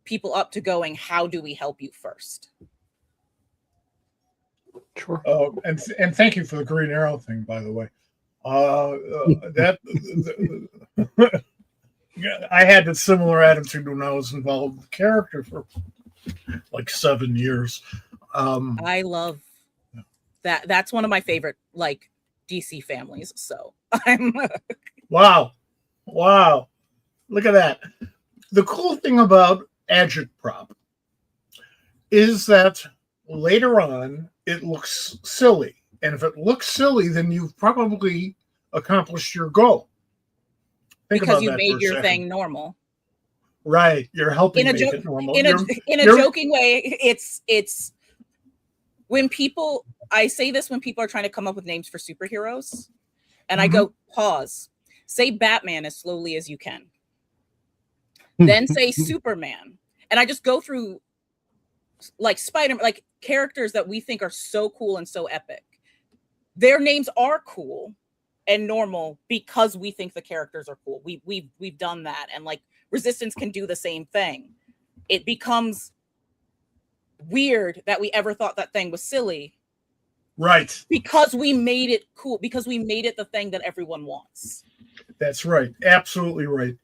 people up to going, how do we help you first? Sure. And thank you for the Green Arrow thing, by the way. I had a similar attitude when I was involved with the character for like 7 years. I love that. That's one of my favorite like DC families. So I'm wow. Look at that. The cool thing about Agitprop is that later on it looks silly. And if it looks silly, then you've probably accomplished your goal. because you made your thing normal. Right. You're helping make it normal. In a joking way, it's when people, I say this when people are trying to come up with names for superheroes, and I go, pause. Say Batman as slowly as you can. Then say Superman. And I just go through like Spider-Man, like characters that we think are so cool and so epic. Their names are cool and normal because we think the characters are cool. We've done that. And like Resistance can do the same thing. It becomes weird that we ever thought that thing was silly. Right. Because we made it cool, because we made it the thing that everyone wants. That's right. Absolutely right.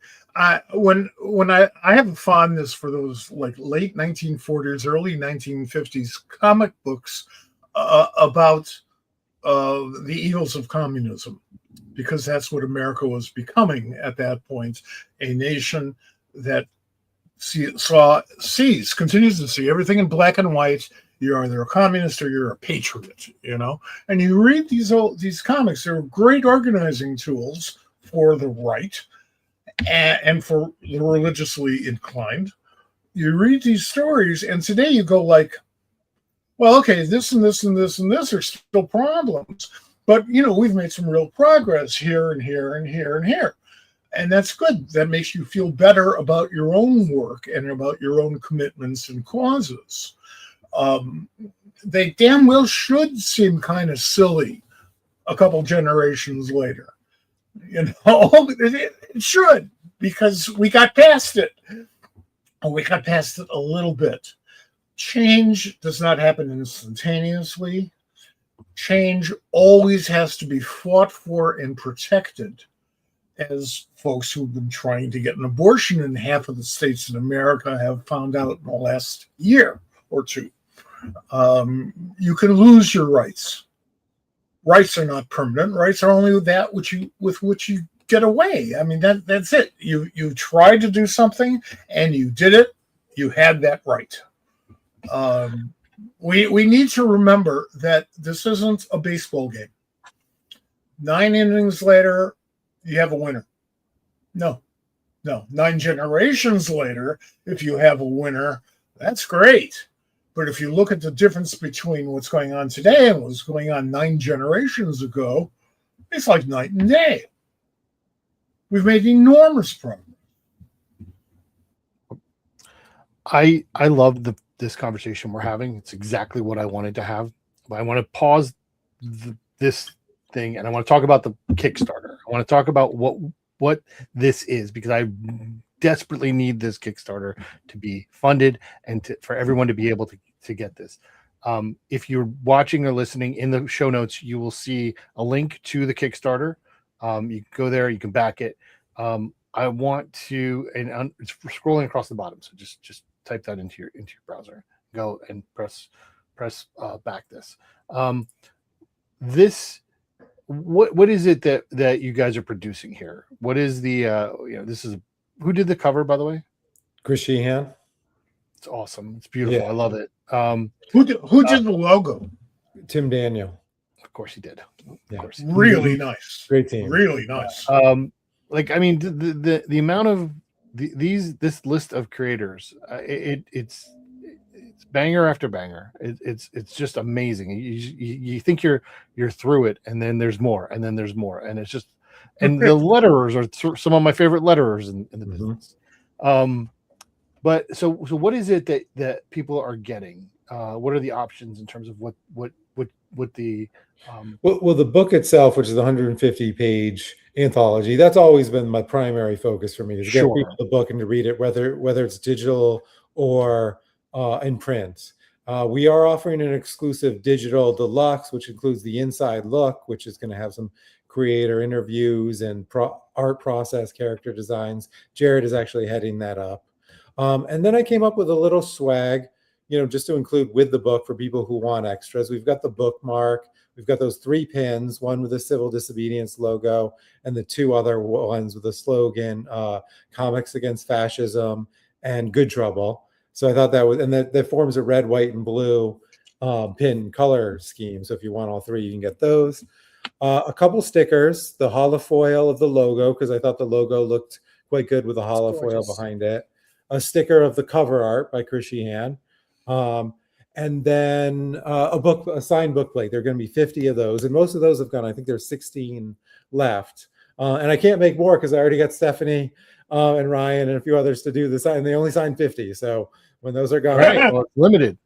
When I have a fondness for those like late 1940s, early 1950s comic books about the evils of communism, because that's what America was becoming at that point, a nation that continues to see everything in black and white. You're either a communist or you're a patriot, you know. And you read these comics; they're great organizing tools for the right and for the religiously inclined. You read these stories, and today you go like, well, okay, this and this and this and this are still problems, but you know, we've made some real progress here and here and here and here. And that's good. That makes you feel better about your own work and about your own commitments and causes. They damn well should seem kind of silly a couple generations later. You know, it should, because we got past it. And we got past it a little bit. Change does not happen instantaneously. Change always has to be fought for and protected. As folks who've been trying to get an abortion in half of the states in America have found out in the last year or two. You can lose your rights. Rights are not permanent. Rights are only that with which you get away. I mean, that's it. You tried to do something and you did it. You had that right. We need to remember that this isn't a baseball game. 9 innings later, you have a winner. No, Now, 9 generations later, if you have a winner, that's great. But if you look at the difference between what's going on today and what's going on 9 generations ago, it's like night and day. We've made enormous progress. I love this conversation we're having. It's exactly what I wanted to have. But I want to pause this thing, and I want to talk about the Kickstarter. I want to talk about what this is, because I desperately need this Kickstarter to be funded and for everyone to be able to get this. If you're watching or listening, in the show notes, you will see a link to the Kickstarter. You can go there, you can back it. I want to, and it's scrolling across the bottom. So just type that into your browser. Go and press back this. What is it that you guys are producing here? What is the this is, who did the cover, by the way? Chris Sheehan. It's awesome. It's beautiful. Yeah. I love it. Who did the logo? Tim Daniel. Of course he did. Yeah. Of course. Really nice. Great team. Really nice. Like, I mean, the amount of this list of creators, it's banger after banger. It's just amazing. You think you're through it, and then there's more, and then there's more, and it's just, and the letterers are some of my favorite letterers in the business. But so what is it that people are getting? What are the options in terms of what the well, the book itself, which is the 150-page anthology, that's always been my primary focus for me, is to get people the book and to read it, whether it's digital or in print. We are offering an exclusive digital deluxe, which includes the inside look, which is going to have some creator interviews and art process, character designs. Jared is actually heading that up. And then I came up with a little swag, just to include with the book for people who want extras. We've got the bookmark. We've got those 3 pins, one with the Civil Disobedience logo, and the 2 other ones with the slogan, Comics Against Fascism and Good Trouble. So I thought that was, and that forms a red, white, and blue pin color scheme. So if you want all 3, you can get those. A couple stickers, the holofoil of the logo, because I thought the logo looked quite good with the holofoil behind it. A sticker of the cover art by Chris Sheehan. And then a signed book plate. There are going to be 50 of those, and most of those have gone. I think there's 16 left, and I can't make more because I already got Stephanie and Ryan and a few others to do the sign. They only signed 50, so when those are gone, well, it's limited.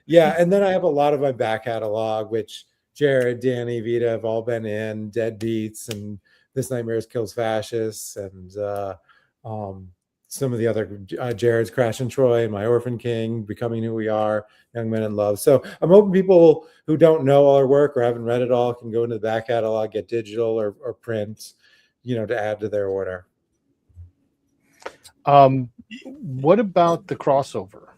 Yeah, and then I have a lot of my back catalog, which Jared, Danny, Vita have all been in. Deadbeats and This Nightmare Kills Fascists, and some of the other Jared's Crash and Troy and My Orphan King, Becoming Who We Are, Young Men in Love. So I'm hoping people who don't know all our work or haven't read it all can go into the back catalog, get digital or print, to add to their order. What about the crossover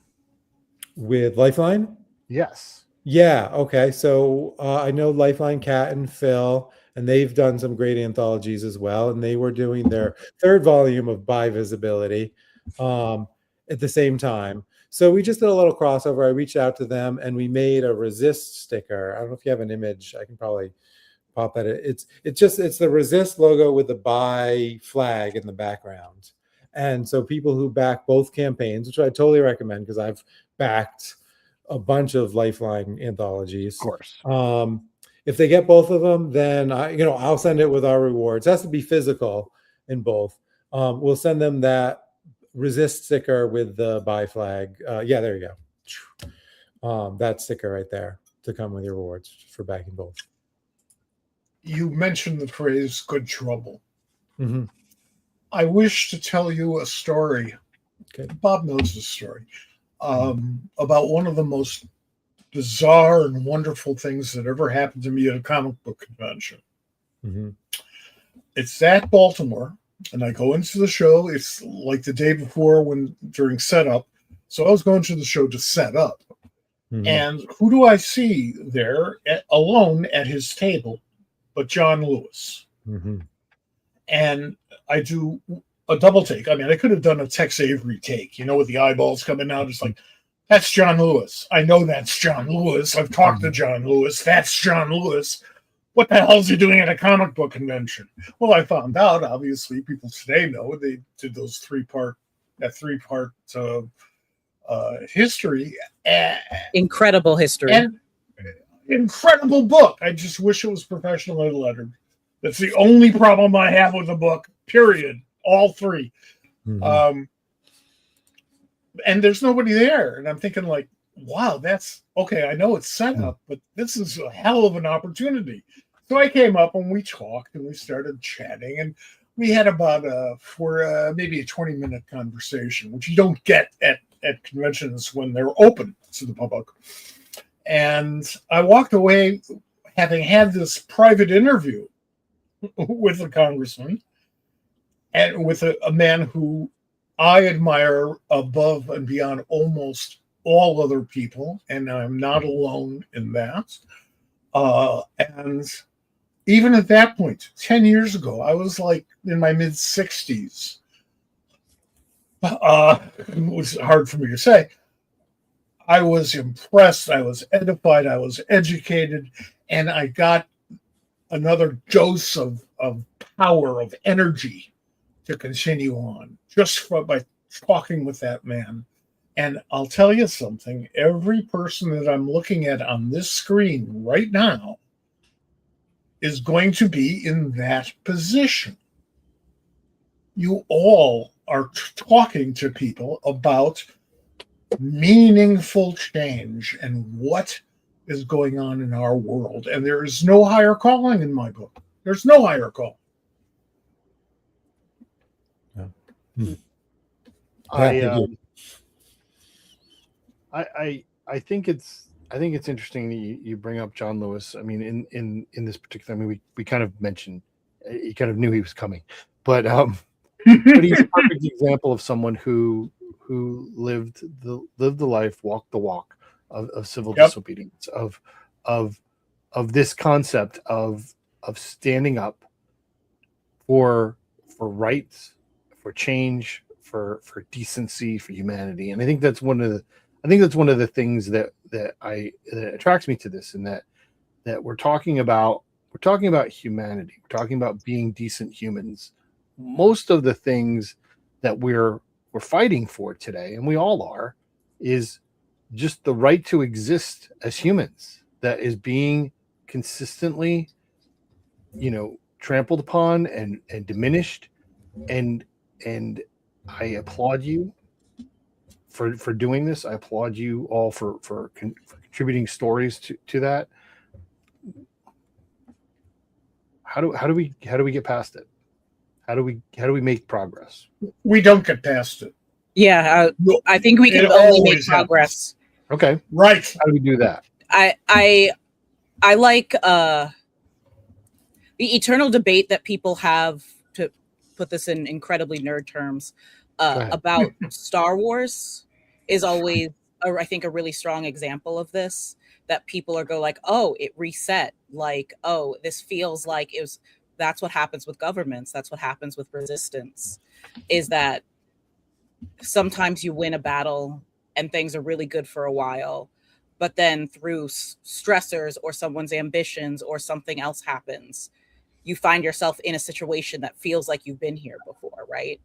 with Lifeline? Yes. Yeah. Okay. So I know Lifeline, Kat and Phil, and they've done some great anthologies as well. And they were doing their 3rd volume of By Visibility at the same time. So we just did a little crossover. I reached out to them and we made a Resist sticker. I don't know if you have an image. I can probably pop that. It's the Resist logo with the By flag in the background. And so people who back both campaigns, which I totally recommend because I've backed a bunch of Lifeline anthologies. Of course. If they get both of them, then I'll send it with our rewards. It has to be physical in both. We'll send them that Resist sticker with the By flag. Yeah, there you go. That sticker right there to come with your rewards for backing both. You mentioned the phrase "good trouble." Mm-hmm. I wish to tell you a story. Okay. Bob knows the story about one of the most bizarre and wonderful things that ever happened to me at a comic book convention. Mm-hmm. It's at Baltimore, and I go into the show. It's like the day before during setup. So I was going to the show to set up. Mm-hmm. And who do I see there alone at his table but John Lewis? Mm-hmm. And I do a double take. I mean, I could have done a Tex Avery take, with the eyeballs coming out. It's like, that's John Lewis. I know that's John Lewis. I've talked to John Lewis. That's John Lewis. what the hell is he doing at a comic book convention? Well, I found out, obviously, people today know they did those three-part history. Incredible history. And incredible book. I just wish it was professionally lettered. That's the only problem I have with the book, period. All three. Mhm. And there's nobody there. And I'm thinking like, wow, that's okay. I know it's set up, but this is a hell of an opportunity. So I came up and we talked and we started chatting and we had about maybe a 20-minute conversation, which you don't get at conventions when they're open to the public. And I walked away having had this private interview with a congressman and with a man who I admire above and beyond almost all other people, and I'm not alone in that. And even at that point, 10 years ago, I was like in my mid-60s. It was hard for me to say. I was impressed, I was edified, I was educated, and I got another dose of power, of energy to continue on just by talking with that man. And I'll tell you something, every person that I'm looking at on this screen right now is going to be in that position. You all are talking to people about meaningful change and what is going on in our world. And there is no higher calling in my book. There's no higher calling. I think it's interesting that you bring up John Lewis. I mean, in this particular, I mean, we kind of mentioned, you kind of knew he was coming, but he's a perfect example of someone who lived the life, walked the walk of civil disobedience, of this concept of standing up for rights, for change, for decency, for humanity. And I think that's one of the things that attracts me to this, and that we're talking about humanity. We're talking about being decent humans. Most of the things that we're fighting for today, and we all are, is just the right to exist as humans that is being consistently, trampled upon and diminished. And I applaud you for doing this. I applaud you all for contributing stories to that. How do we get past it? How do we make progress? We don't get past it. Yeah, I think we can only make progress. Okay, right. How do we do that? I like the eternal debate that people have, to put this in incredibly nerd terms, about Star Wars is always, I think, a really strong example of this. That people go like, oh, it reset. Like, oh, this feels like it was. That's what happens with governments. That's what happens with resistance, is that sometimes you win a battle and things are really good for a while, but then through stressors or someone's ambitions or something else happens, you find yourself in a situation that feels like you've been here before, right?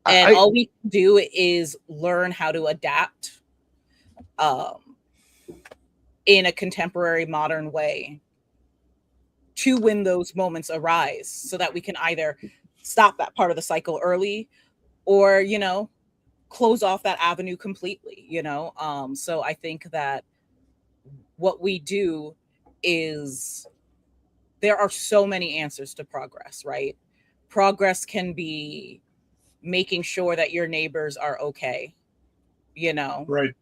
And all we can do is learn how to adapt in a contemporary modern way to when those moments arise, so that we can either stop that part of the cycle early or, close off that avenue completely, So I think that what we do is, there are so many answers to progress, right? Progress can be making sure that your neighbors are okay, Right.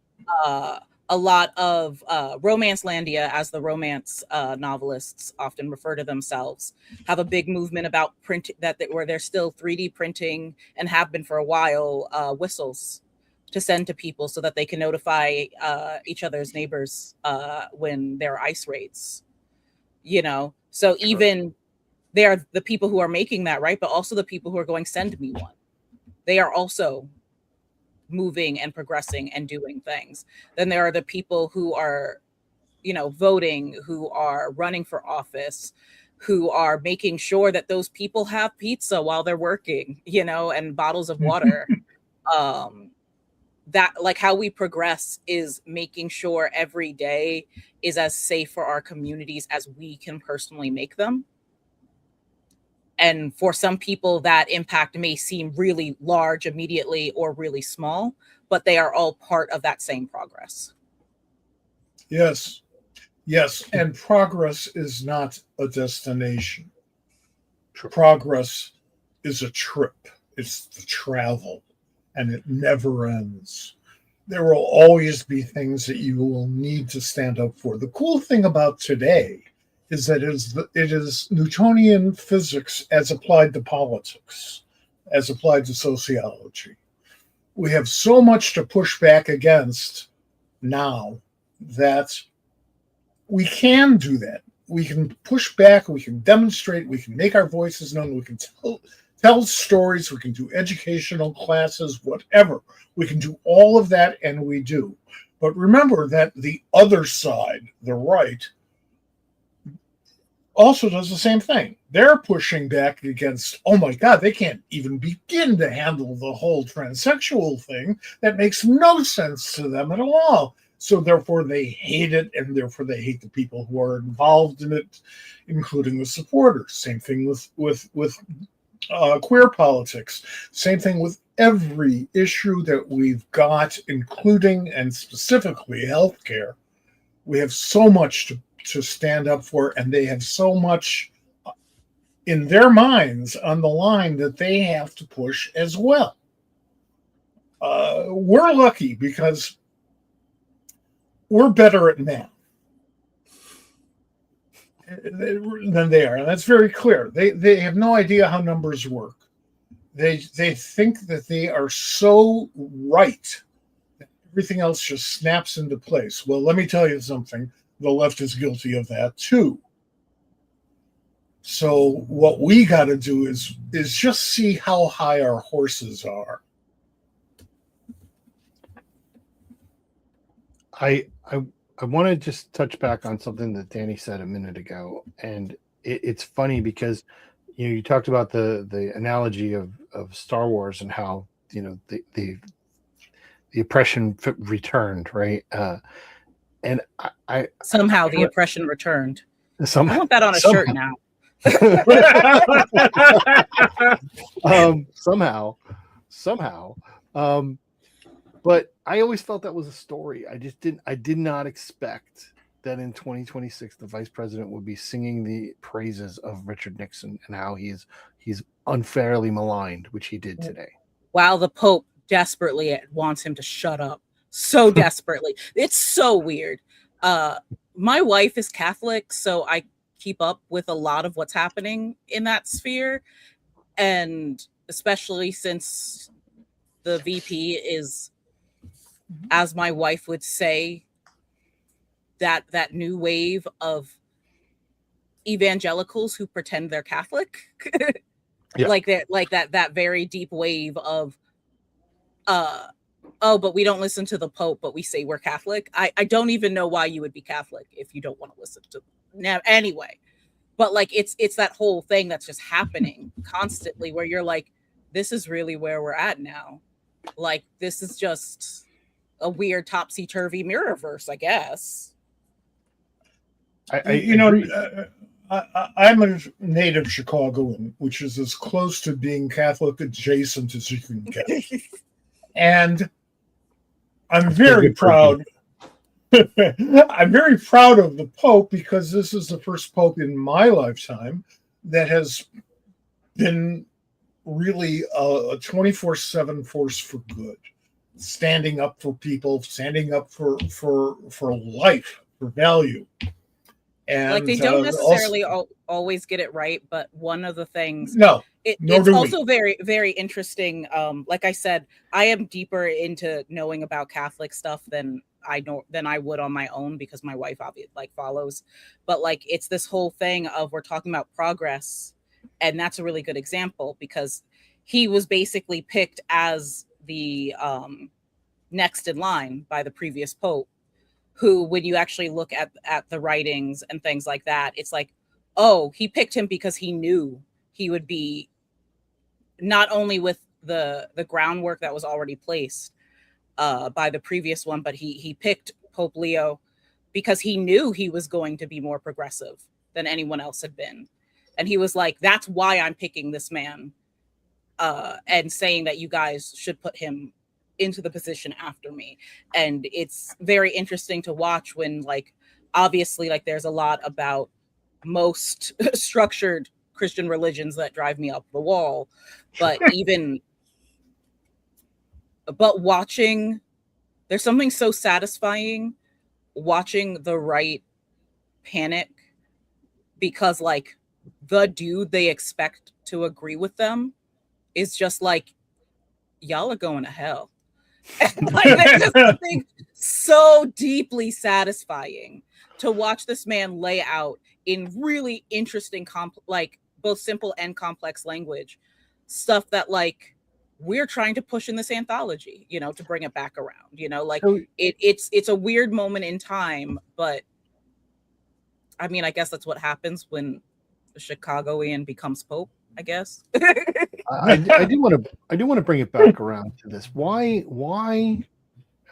A lot of Romancelandia, as the romance novelists often refer to themselves, have a big movement about print where they're still 3D printing, and have been for a while, whistles to send to people so that they can notify each other's neighbors when there are ice raids. So even they are the people who are making that, right? But also the people who are going, send me one. They are also moving and progressing and doing things. Then there are the people who are voting, who are running for office, who are making sure that those people have pizza while they're working, and bottles of water. That, like, how we progress is making sure every day is as safe for our communities as we can personally make them. And for some people, that impact may seem really large immediately or really small, but they are all part of that same progress. Yes. And progress is not a destination. Progress is a trip. It's the travel, and it never ends. There will always be things that you will need to stand up for. The cool thing about today is that it is Newtonian physics as applied to politics, as applied to sociology. We have so much to push back against now that we can do that. We can push back, we can demonstrate, we can make our voices known, we can tell stories, we can do educational classes, whatever. We can do all of that, and we do. But remember that the other side, the right, also does the same thing. They're pushing back against, oh my God, they can't even begin to handle the whole transsexual thing. That makes no sense to them at all. So therefore they hate it, and therefore they hate the people who are involved in it, including the supporters. Same thing with queer politics. Same thing with every issue that we've got, including and specifically healthcare. We have so much to stand up for, and they have so much in their minds on the line that they have to push as well. We're lucky because we're better at math than they are, and that's very clear. They have no idea how numbers work. They think that they are so right that everything else just snaps into place. Well, let me tell you something. The left is guilty of that too. So what we got to do is just see how high our horses are. I want to just touch back on something that Danny said a minute ago, and it's funny because you talked about the analogy of Star Wars and how the oppression returned, right? And I somehow the oppression returned. I want that on a shirt now. somehow. But I always felt that was a story. I did not expect that in 2026 the vice president would be singing the praises of Richard Nixon and how he's unfairly maligned, which he did today. While the Pope desperately wants him to shut up. So desperately. It's so weird. My wife is Catholic, so I keep up with a lot of what's happening in that sphere. And especially since the VP is, as my wife would say, that new wave of evangelicals who pretend they're Catholic. Yeah. like that very deep wave of oh, but we don't listen to the Pope, but we say we're Catholic. I don't even know why you would be Catholic if you don't want to listen to now anyway. But like it's that whole thing that's just happening constantly where you're like, this is really where we're at now. Like this is just a weird topsy-turvy mirrorverse, I guess. I'm a native Chicagoan, which is as close to being Catholic adjacent as you can get. And I'm very proud. I'm very proud of the Pope because this is the first Pope in my lifetime that has been really a 24/7 force for good, standing up for people, standing up for life, for value. And like they don't necessarily always get it right, but one of the things it's also very, very interesting. Like I said, I am deeper into knowing about Catholic stuff than I would on my own because my wife obviously follows. But like it's this whole thing of we're talking about progress, and that's a really good example because he was basically picked as the next in line by the previous Pope, who, when you actually look at the writings and things like that, it's like, oh, he picked him because he knew he would be, not only with the groundwork that was already placed by the previous one, but he picked Pope Leo because he knew he was going to be more progressive than anyone else had been. And he was like, that's why I'm picking this man, and saying that you guys should put him into the position after me. And it's very interesting to watch when, like, obviously, like, there's a lot about most structured Christian religions that drive me up the wall, but but watching, there's something so satisfying watching the right panic, because like the dude they expect to agree with them is just like, y'all are going to hell. And like, there's just something so deeply satisfying to watch this man lay out in really interesting, like both simple and complex language, stuff that like we're trying to push in this anthology, you know, to bring it back around, you know, like it's a weird moment in time, but I mean, I guess that's what happens when the Chicagoan becomes Pope, I guess. I do want to bring it back around to this. Why I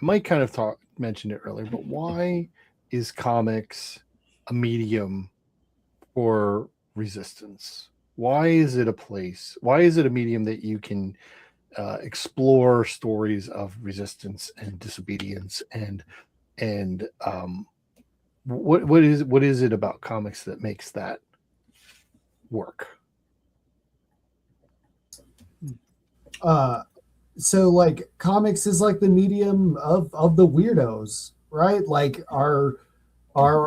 might kind of mention it earlier, but why is comics a medium for resistance? Why is it a place? Why is it a medium that you can explore stories of resistance and disobedience and what is it about comics that makes that work? So like comics is like the medium of the weirdos, right? Like our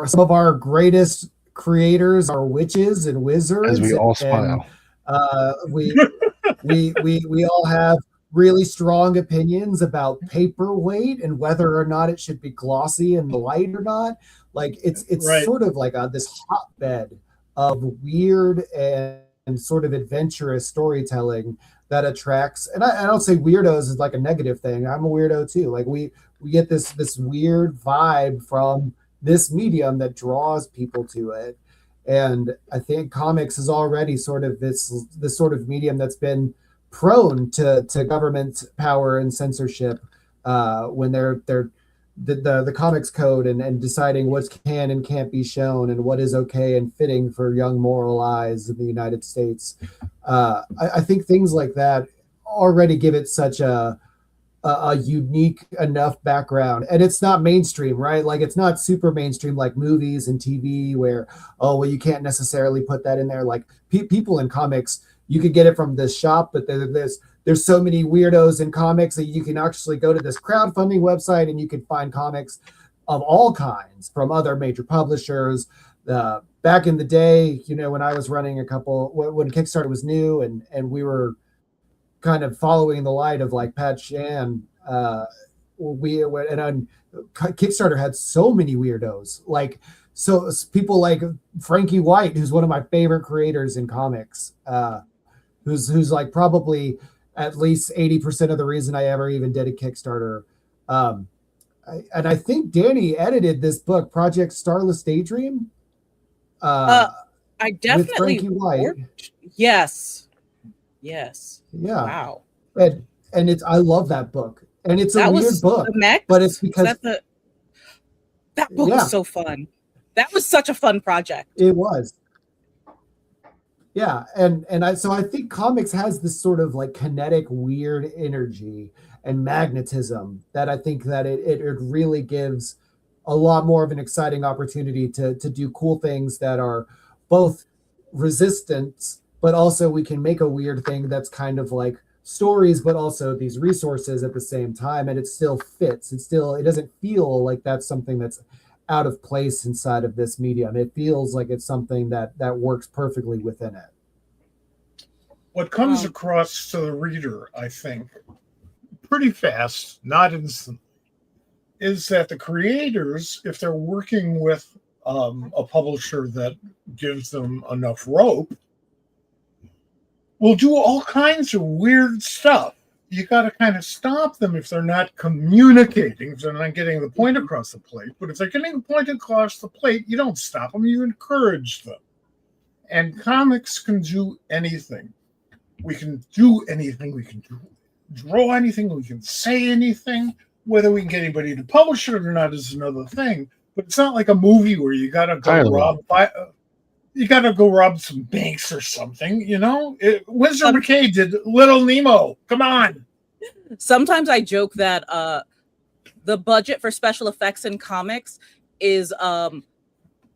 some of our greatest creators are witches and wizards. As we all smile. We all have really strong opinions about paperweight and whether or not it should be glossy and light or not. Like it's Right. sort of like this hotbed of weird and sort of adventurous storytelling that attracts. And I don't say weirdos is like a negative thing. I'm a weirdo too. Like we get this weird vibe from this medium that draws people to it. And I think comics is already sort of this sort of medium that's been prone to government power and censorship when they're the comics code and deciding what can and can't be shown and what is okay and fitting for young moral eyes in the United States. I think things like that already give it such a unique enough background, and it's not mainstream, right? Like it's not super mainstream like movies and TV where, oh, well, you can't necessarily put that in there. Like people in comics, you could get it from this shop, but there's so many weirdos in comics that you can actually go to this crowdfunding website and you can find comics of all kinds from other major publishers. Back in the day, you know, when I was running when Kickstarter was new and we were kind of following the light of like Pat Shan, Kickstarter had so many weirdos, like so people like Frankie White, who's one of my favorite creators in comics, who's like probably at least 80% of the reason I ever even did a Kickstarter. And I think Danny edited this book, Project Starless Daydream. I definitely with Frankie White. Yes. Yeah. Wow. And I love that book. And it's a weird book. But it's because that book was so fun. That was such a fun project. It was. Yeah, so I think comics has this sort of like kinetic, weird energy and magnetism that I think that it really gives a lot more of an exciting opportunity to do cool things that are both resistance, but also we can make a weird thing that's kind of like stories, but also these resources at the same time, and it still fits. It doesn't feel like that's something that's out of place inside of this medium. It feels like it's something that works perfectly within it. What comes across to the reader, I think, pretty fast, not instantly, is that the creators, if they're working with a publisher that gives them enough rope, will do all kinds of weird stuff. you got to kind of stop them if they're not communicating, if they're not getting the point across the plate. But if they're getting the point across the plate, you don't stop them, you encourage them. And comics can do anything. We can do anything. We can draw anything. We can say anything. Whether we can get anybody to publish it or not is another thing. But it's not like a movie where you got to go you got to go rob some banks or something, you know? Winsor McKay did Little Nemo. Come on. Sometimes I joke that the budget for special effects in comics is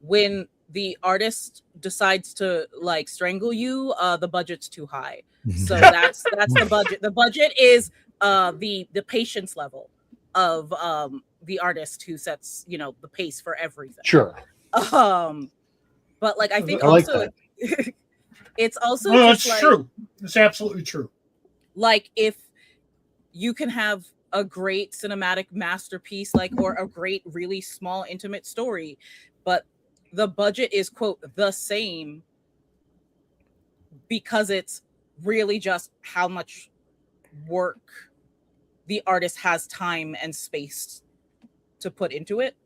when the artist decides to like strangle you, the budget's too high. So that's the budget. The budget is the patience level of the artist who sets, you know, the pace for everything. Sure. But like I think I like also it's also no, just it's like, true. It's absolutely true. Like if you can have a great cinematic masterpiece, like, or a great, really small, intimate story, but the budget is, quote, the same because it's really just how much work the artist has time and space to put into it.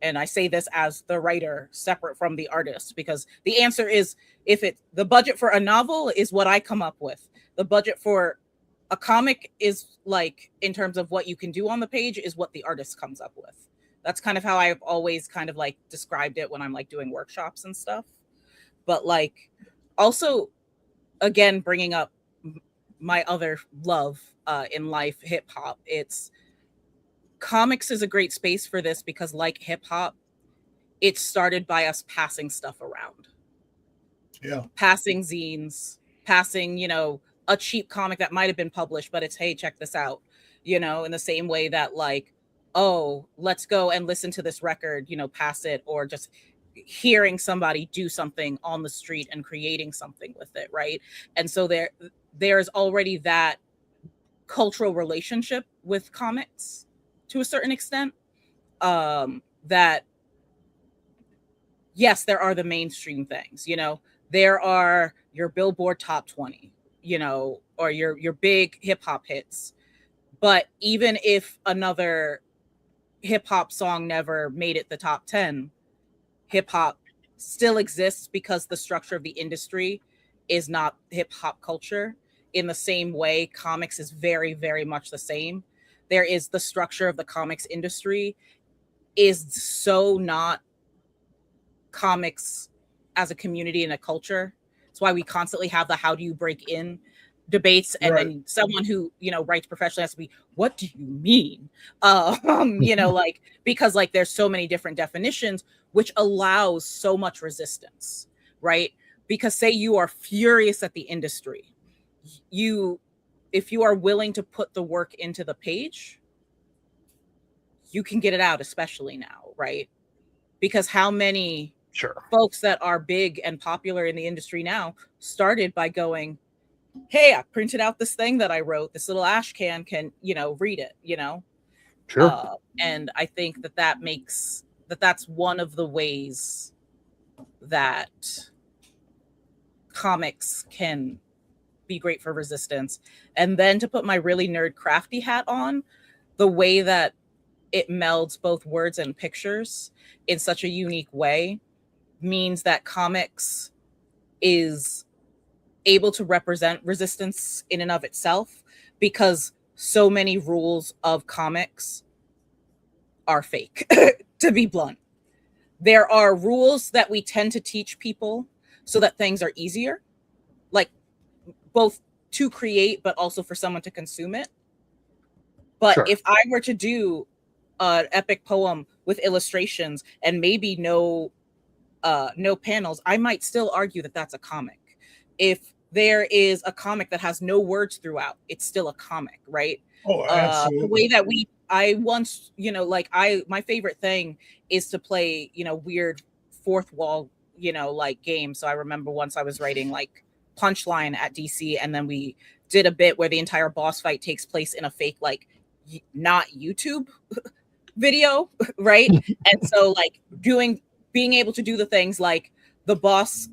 And I say this as the writer, separate from the artist, because the answer is, if it, the budget for a novel is what I come up with. The budget for a comic is like, in terms of what you can do on the page, is what the artist comes up with. That's kind of how I've always kind of like described it when I'm like doing workshops and stuff. But like, also, again, bringing up my other love in life, hip hop, it's, comics is a great space for this because, like hip hop, it started by us passing stuff around. Yeah. Passing zines, passing, you know, a cheap comic that might have been published, but it's, hey, check this out. You know, in the same way that like, oh, let's go and listen to this record, you know, pass it, or just hearing somebody do something on the street and creating something with it, right? And so there's already that cultural relationship with comics to a certain extent, that yes, there are the mainstream things, you know, there are your Billboard top 20, you know, or your big hip hop hits. But even if another hip hop song never made it the top 10, hip hop still exists because the structure of the industry is not hip hop culture. In the same way, comics is very, very much the same. There is the structure of the comics industry is so not comics as a community and a culture. That's why we constantly have the how do you break in debates, and Right. then someone who, you know, writes professionally has to be, what do you mean? You know, like, because like there's so many different definitions, which allows so much resistance, right? Because say you are furious at the industry, if you are willing to put the work into the page, you can get it out, especially now, right? Because how many folks that are big and popular in the industry now started by going, hey, I printed out this thing that I wrote, this little ash can, you know, read it, you know? Sure. And I think that's one of the ways that comics can be great for resistance. And then to put my really nerd crafty hat on, the way that it melds both words and pictures in such a unique way means that comics is able to represent resistance in and of itself, because so many rules of comics are fake. To be blunt, there are rules that we tend to teach people so that things are easier, like both to create, but also for someone to consume it. But if I were to do an epic poem with illustrations and maybe no panels, I might still argue that that's a comic. If there is a comic that has no words throughout, it's still a comic, right? Oh, absolutely. The way that I once, you know, like my favorite thing is to play, you know, weird fourth wall, you know, like games. So I remember once I was writing like Punchline at DC, and then we did a bit where the entire boss fight takes place in a fake, like, not YouTube video, right? And so like being able to do the things like the boss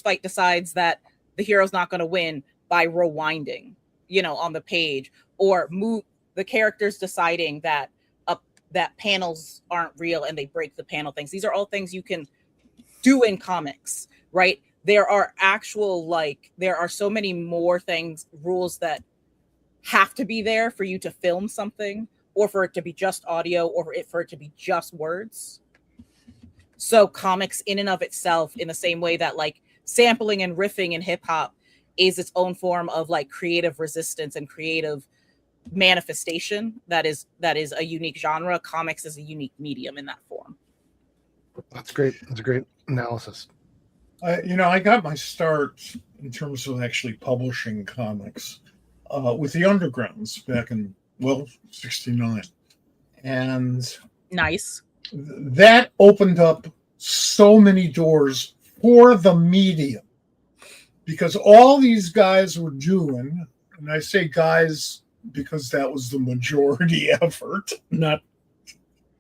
fight decides that the hero's not going to win by rewinding, you know, on the page, or move the characters deciding that that panels aren't real and they break the panel things. These are all things you can do in comics, right? There are actual, like, there are so many more things, rules that have to be there for you to film something, or for it to be just audio, or for it to be just words. So comics in and of itself, in the same way that like sampling and riffing in hip hop is its own form of like creative resistance and creative manifestation, that is a unique genre. Comics is a unique medium in that form. That's great. That's a great analysis. I got my start in terms of actually publishing comics with the Undergrounds back in, 69. And Nice. that opened up so many doors for the medium, because all these guys were doing, and I say guys because that was the majority effort, not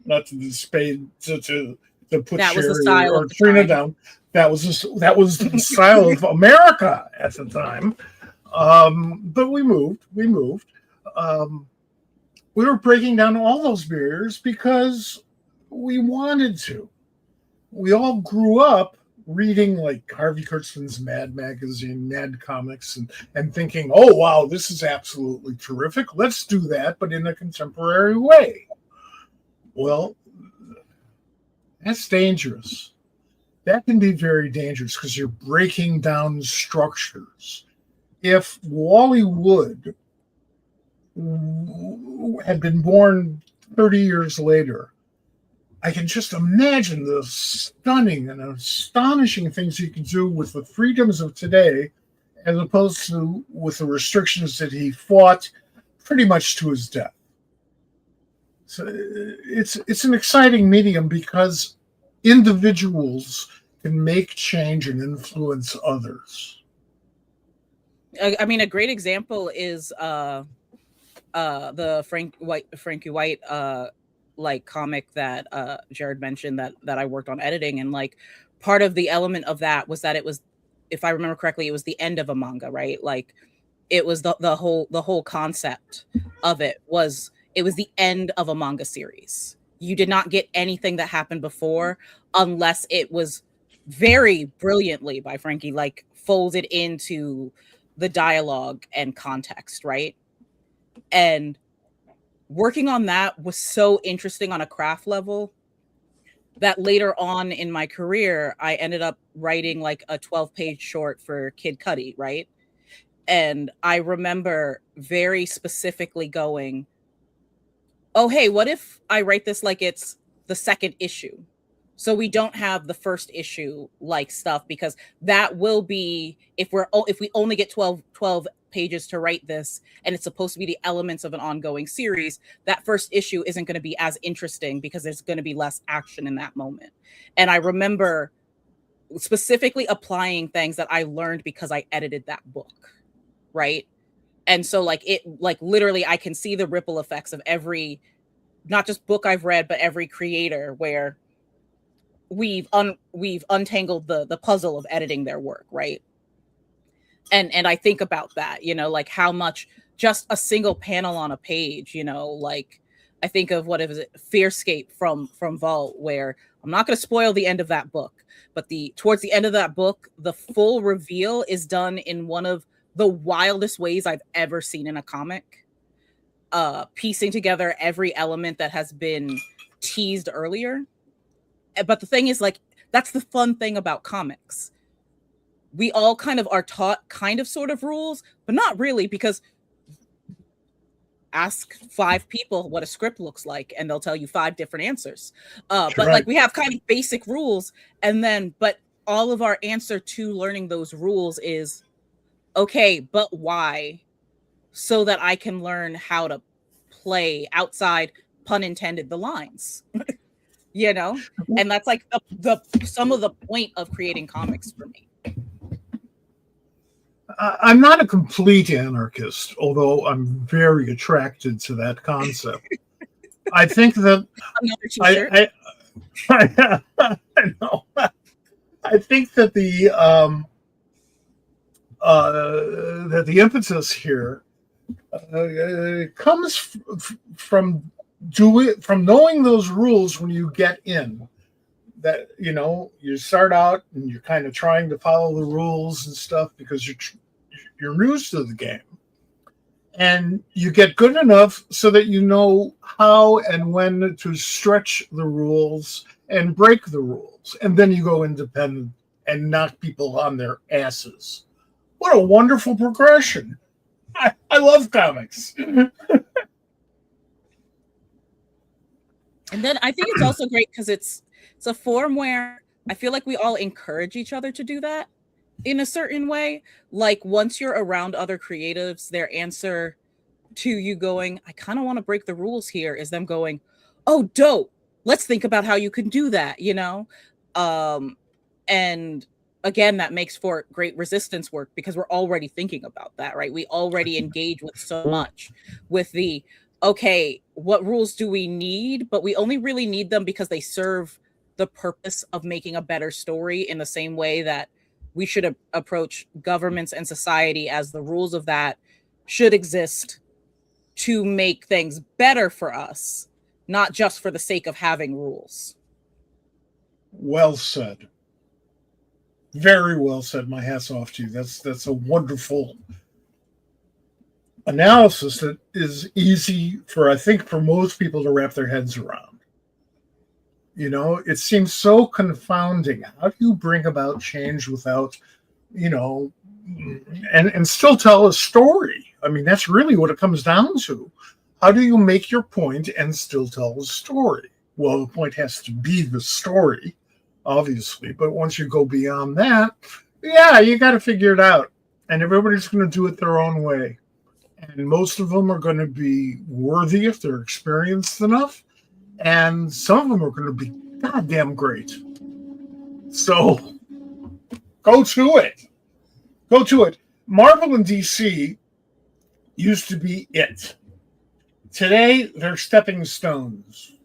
to disparage, to put That was the Sherry style or of the Trina time. down. That was the style of America at the time. But we moved. We were breaking down all those barriers because we wanted to. We all grew up reading like Harvey Kurtzman's Mad Magazine, Mad Comics, and thinking, oh, wow, this is absolutely terrific. Let's do that, but in a contemporary way. Well, that's dangerous. That can be very dangerous because you're breaking down structures. If Wally Wood had been born 30 years later, I can just imagine the stunning and astonishing things he can do with the freedoms of today, as opposed to with the restrictions that he fought pretty much to his death. So it's an exciting medium because individuals can make change and influence others. I mean, a great example is the Frankie White like comic that Jared mentioned that I worked on editing, and like part of the element of that was that it was, if I remember correctly, it was the end of a manga, right? Like it was the whole concept of it was the end of a manga series. You did not get anything that happened before unless it was very brilliantly by Frankie like folded into the dialogue and context, right? And working on that was so interesting on a craft level that later on in my career, I ended up writing like a 12-page short for Kid Cudi, right? And I remember very specifically going, oh, hey, what if I write this like it's the second issue? So we don't have the first issue like stuff, because that will be, if we only get 12 pages to write this, and it's supposed to be the elements of an ongoing series, that first issue isn't going to be as interesting because there's going to be less action in that moment. And I remember specifically applying things that I learned because I edited that book, right? And so like it, like literally I can see the ripple effects of every, not just book I've read, but every creator where we've untangled the puzzle of editing their work, right? And I think about that, you know, like how much just a single panel on a page, you know, like I think of what is it, Fearscape from Vault, where I'm not going to spoil the end of that book, but towards the end of that book, the full reveal is done in one of the wildest ways I've ever seen in a comic, piecing together every element that has been teased earlier. But the thing is, like, that's the fun thing about comics. We all kind of are taught kind of sort of rules, but not really, because ask 5 people what a script looks like and they'll tell you 5 different answers. But right. Like we have kind of basic rules, and then, but all of our answer to learning those rules is, okay, but why? So that I can learn how to play outside, pun intended, the lines. You know? And that's like the some of the point of creating comics for me. I'm not a complete anarchist, although I'm very attracted to that concept. I think that I know. I think that the impetus here comes from knowing those rules when you get in. That you start out and you're kind of trying to follow the rules and stuff because you're new to the game, and you get good enough so that you know how and when to stretch the rules and break the rules, and then you go independent and knock people on their asses. What a wonderful progression. I love comics. And then I think it's also great because it's a form where I feel like we all encourage each other to do that in a certain way. Like once you're around other creatives, their answer to you going, I kind of want to break the rules here, is them going, oh, dope. Let's think about how you can do that, And again, that makes for great resistance work because we're already thinking about that, right? We already engage with so much with the, okay, what rules do we need? But we only really need them because they serve the purpose of making a better story, in the same way that we should approach governments and society as the rules of that should exist to make things better for us, not just for the sake of having rules. Well said. Very well said. My hat's off to you. That's a wonderful analysis that is easy I think for most people to wrap their heads around. It seems so confounding. How do you bring about change without, and still tell a story? I mean, that's really what it comes down to. How do you make your point and still tell a story? Well, the point has to be the story, obviously. But once you go beyond that, you got to figure it out. And everybody's going to do it their own way. And most of them are going to be worthy if they're experienced enough. And some of them are going to be goddamn great. So go to it. Go to it. Marvel and DC used to be it. Today, they're stepping stones.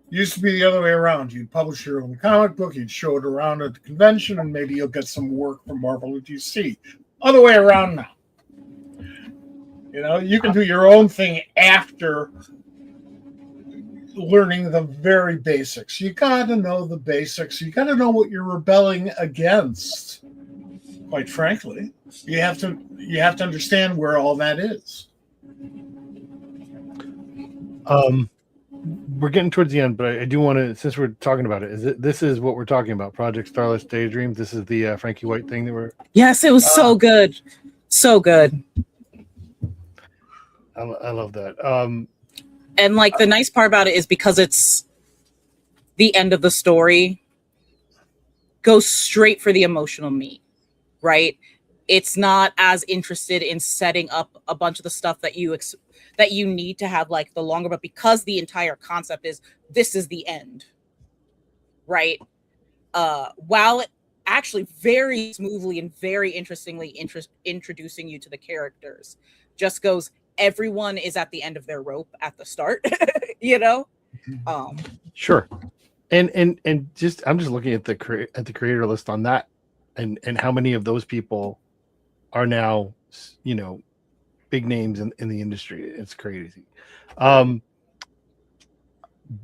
Used to be the other way around. You'd publish your own comic book, you'd show it around at the convention, and maybe you'll get some work from Marvel and DC. Other way around now. You can do your own thing after learning the very basics. You got to know the basics. You got to know what you're rebelling against. Quite frankly, you have to understand where all that is. We're getting towards the end, but I do want to, since we're talking about it, this is what we're talking about, Project Starless Daydream. This is the Frankie White thing that we're. Yes, it was so good, so good. I love that. And like the nice part about it is because it's the end of the story, goes straight for the emotional meat, right? It's not as interested in setting up a bunch of the stuff that you need to have like the longer, but because the entire concept is this is the end, right? While it actually very smoothly and very interestingly introducing you to the characters, just goes, everyone is at the end of their rope at the start, Sure. And just I'm just looking at the creator list on that, and how many of those people are now big names in the industry. It's crazy.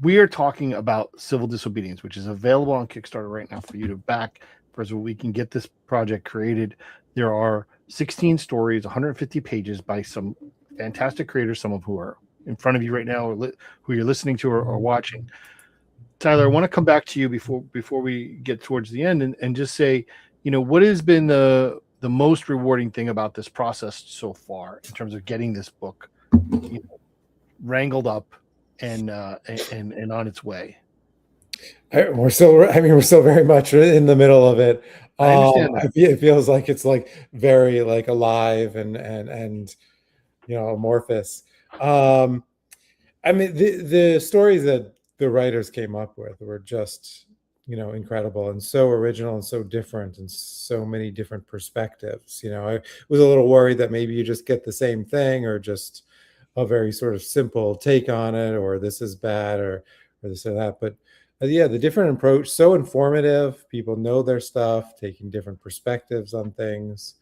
We are talking about Civil Disobedience, which is available on Kickstarter right now for you to back, so we can get this project created. There are 16 stories, 150 pages by some fantastic creators, some of who are in front of you right now, or who you're listening to or watching. Tyler, I want to come back to you before we get towards the end and just say, what has been the most rewarding thing about this process so far in terms of getting this book wrangled up and on its way? We're still very much in the middle of it. I understand that. It feels like it's like very like alive and amorphous. The stories that the writers came up with were just incredible and so original and so different and so many different perspectives. I was a little worried that maybe you just get the same thing or just a very sort of simple take on it, or this is bad or this or that. But the different approach, so informative. People know their stuff, taking different perspectives on things.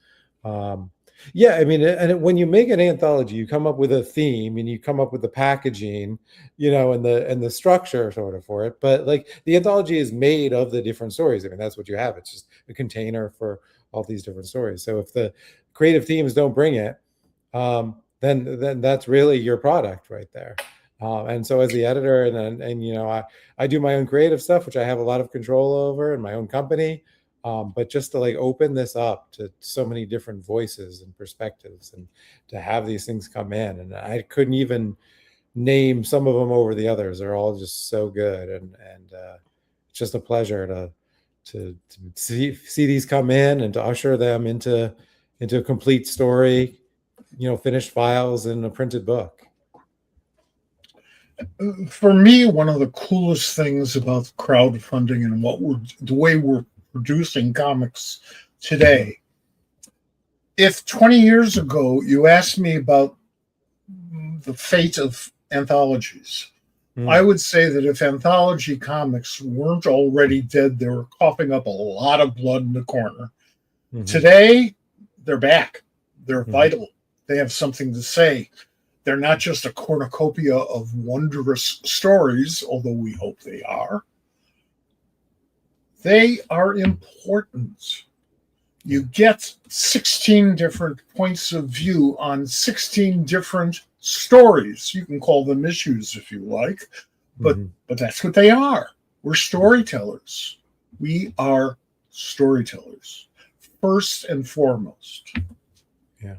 Yeah, I mean, when you make an anthology, you come up with a theme and you come up with the packaging, and the structure sort of for it. But like the anthology is made of the different stories. I mean, that's what you have. It's just a container for all these different stories. So if the creative teams don't bring it, then that's really your product right there. And so as the editor, I do my own creative stuff, which I have a lot of control over in my own company. But just to like open this up to so many different voices and perspectives, and to have these things come in, and I couldn't even name some of them over the others. They're all just so good, and it's just a pleasure to see these come in and to usher them into a complete story, finished files in a printed book. For me, one of the coolest things about crowdfunding and the way we're producing comics today. If 20 years ago you asked me about the fate of anthologies, I would say that if anthology comics weren't already dead, they were coughing up a lot of blood in the corner. Today, they're back. They're vital. They have something to say. They're not just a cornucopia of wondrous stories, although we hope they are. They are important. You get 16 different points of view on 16 different stories. You can call them issues if you like, but that's what they are. We're storytellers. We are storytellers, first and foremost. Yeah.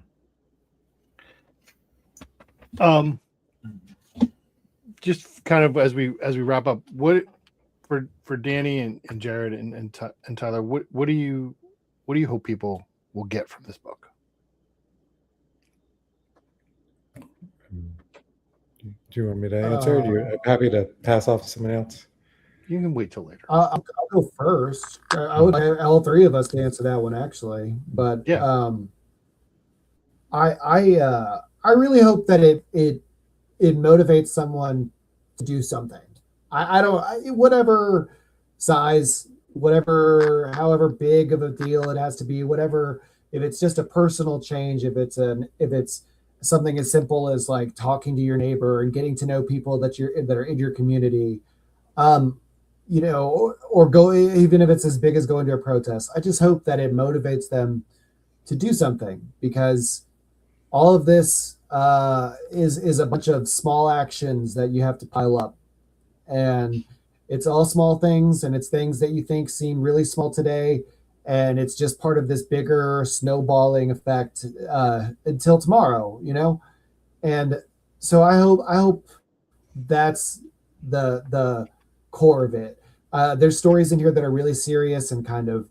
Just kind of as we wrap up, what for Danny and Jared and Tyler, what do you hope people will get from this book? Do you want me to answer? I'm happy to pass off to somebody else. You can wait till later. I'll go first. I would like all three of us to answer that one actually, but yeah. I really hope that it motivates someone to do something. Whatever size, however big of a deal it has to be, whatever, if it's just a personal change, if it's something as simple as like talking to your neighbor and getting to know people that are in your community, or go, even if it's as big as going to a protest. I just hope that it motivates them to do something, because all of this is a bunch of small actions that you have to pile up. And it's all small things, and it's things that you think seem really small today, and it's just part of this bigger snowballing effect until tomorrow, And so I hope that's the core of it. There's stories in here that are really serious and kind of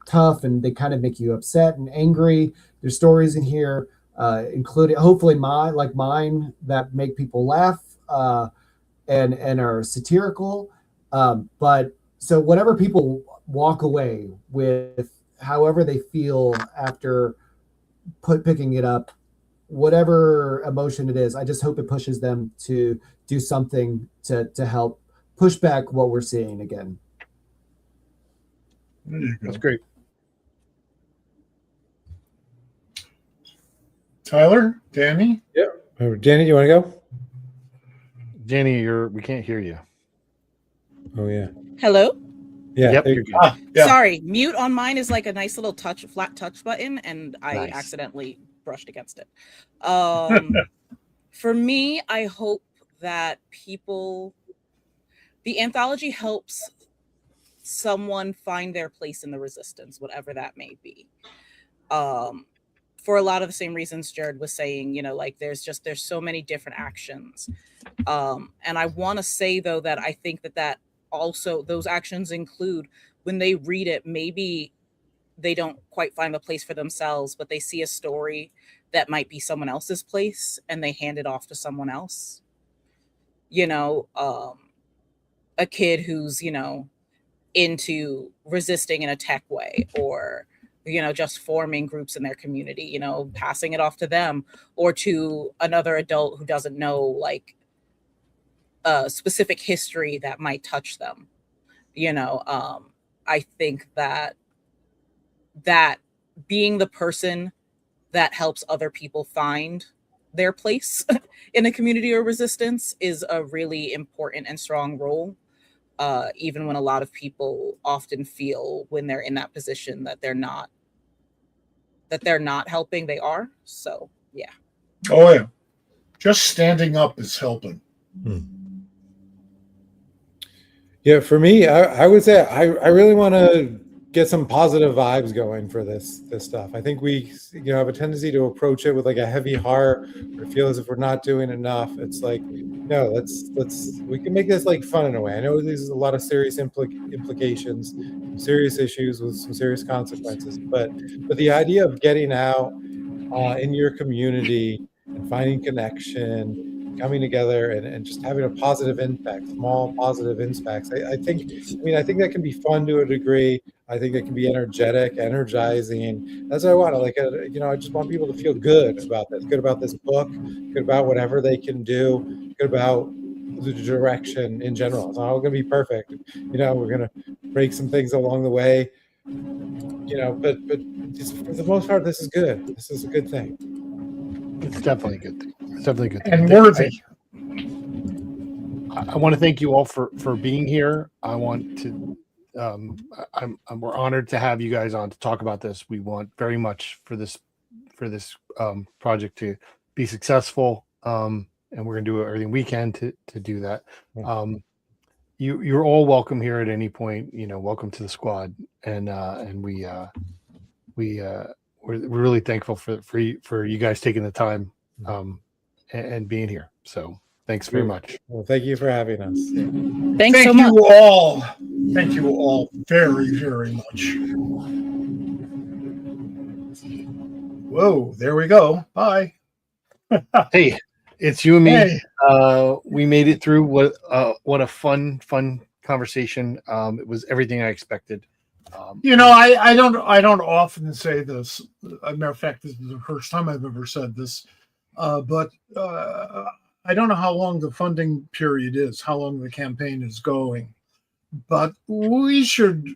tough, and they kind of make you upset and angry. There's stories in here, including hopefully mine, that make people laugh and are satirical. But so whatever people walk away with, however they feel after picking it up, whatever emotion it is, I just hope it pushes them to do something to help push back what we're seeing again. That's great. Tyler, Danny? Yeah. Danny, you want to go? Danny, we can't hear you. Oh, yeah. Hello? Yeah. Yep. Yeah. Sorry, mute on mine is like a nice little flat touch button, and I accidentally brushed against it. For me, I hope that the anthology helps someone find their place in the resistance, whatever that may be. For a lot of the same reasons Jared was saying, like there's so many different actions. And I want to say though, that I think that also those actions include when they read it, maybe they don't quite find a place for themselves, but they see a story that might be someone else's place and they hand it off to someone else. A kid who's, into resisting in a tech way, or just forming groups in their community, passing it off to them, or to another adult who doesn't know like a specific history that might touch them. I think that being the person that helps other people find their place in a community or resistance is a really important and strong role. Even when a lot of people often feel when they're in that position that they're not helping, they are. So yeah. Oh yeah. Just standing up is helping. Yeah, for me, I would say I really want to get some positive vibes going for this stuff. I think we have a tendency to approach it with like a heavy heart, or feel as if we're not doing enough. It's like, no, let's we can make this like fun in a way. I know there's a lot of serious implications, some serious issues with some serious consequences, but the idea of getting out in your community and finding connection, coming together and just having a positive impact, small positive impacts. I think that can be fun to a degree. I think it can be energetic, energizing. That's what I want. I just want people to feel good about this book, good about whatever they can do, good about the direction in general. It's not all going to be perfect. We're going to break some things along the way, but just for the most part, this is good. This is a good thing. It's definitely a good thing. It's definitely a good thing. And worthy. I want to thank you all for being here. I want to. We're honored to have you guys on to talk about this. We want very much for this project to be successful, and we're going to do everything we can to do that. You're all welcome here at any point. Welcome to the squad, and we're really thankful for you guys taking the time and being here. So thanks very much. Well, thank you for having us. Thanks so much. Thank you all very, very much. Whoa, there we go. Bye. Hey, it's you and me. Hey. We made it through. What a fun conversation. It was everything I expected. I don't often say this. As a matter of fact, this is the first time I've ever said this. But I don't know how long the funding period is, how long the campaign is going. But we should,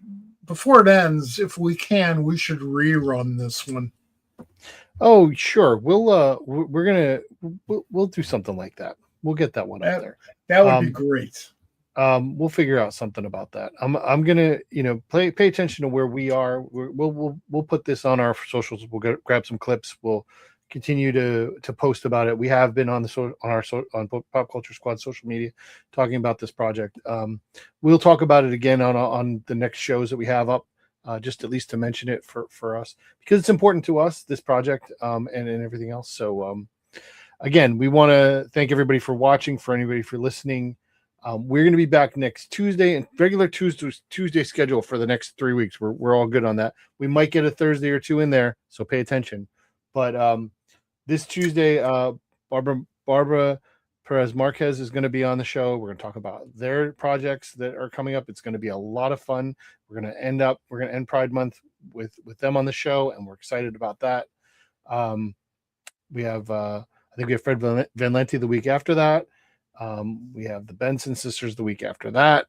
before it ends, if we can, we should rerun this one. Oh, sure. We'll do something like that. We'll get that one out there. That would be great. We'll figure out something about that. I'm gonna, pay attention to where we are. We'll put this on our socials. We'll grab some clips. We'll continue to post about it. We have been on on Pop Culture Squad social media talking about this project. We'll talk about it again on the next shows that we have up, just at least to mention it for us, because it's important to us, this project, and everything else. So again, we want to thank everybody for watching, for anybody for listening. We're going to be back next Tuesday, and regular Tuesday schedule for the next 3 weeks. We're all good on that. We might get a Thursday or two in there, so pay attention. But this Tuesday, Barbara Perez Marquez is going to be on the show. We're going to talk about their projects that are coming up. It's going to be a lot of fun. We're going to end Pride Month with them on the show, and we're excited about that. We have I think we have Fred Van Lente the week after that. We have the Benson sisters the week after that.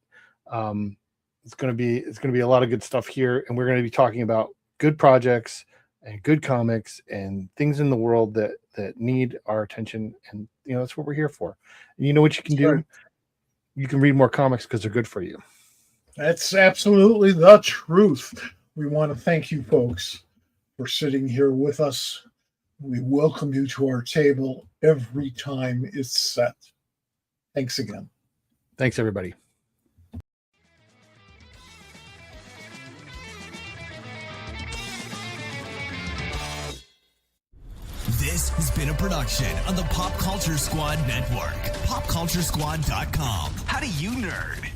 It's going to be a lot of good stuff here, and we're going to be talking about good projects and good comics and things in the world that need our attention, and that's what we're here for. And you know what you can do? Right. You can read more comics because they're good for you. That's absolutely the truth. We want to thank you folks for sitting here with us. We welcome you to our table every time it's set. Thanks again. Thanks, everybody. This has been a production of the Pop Culture Squad Network. PopCultureSquad.com. How do you nerd?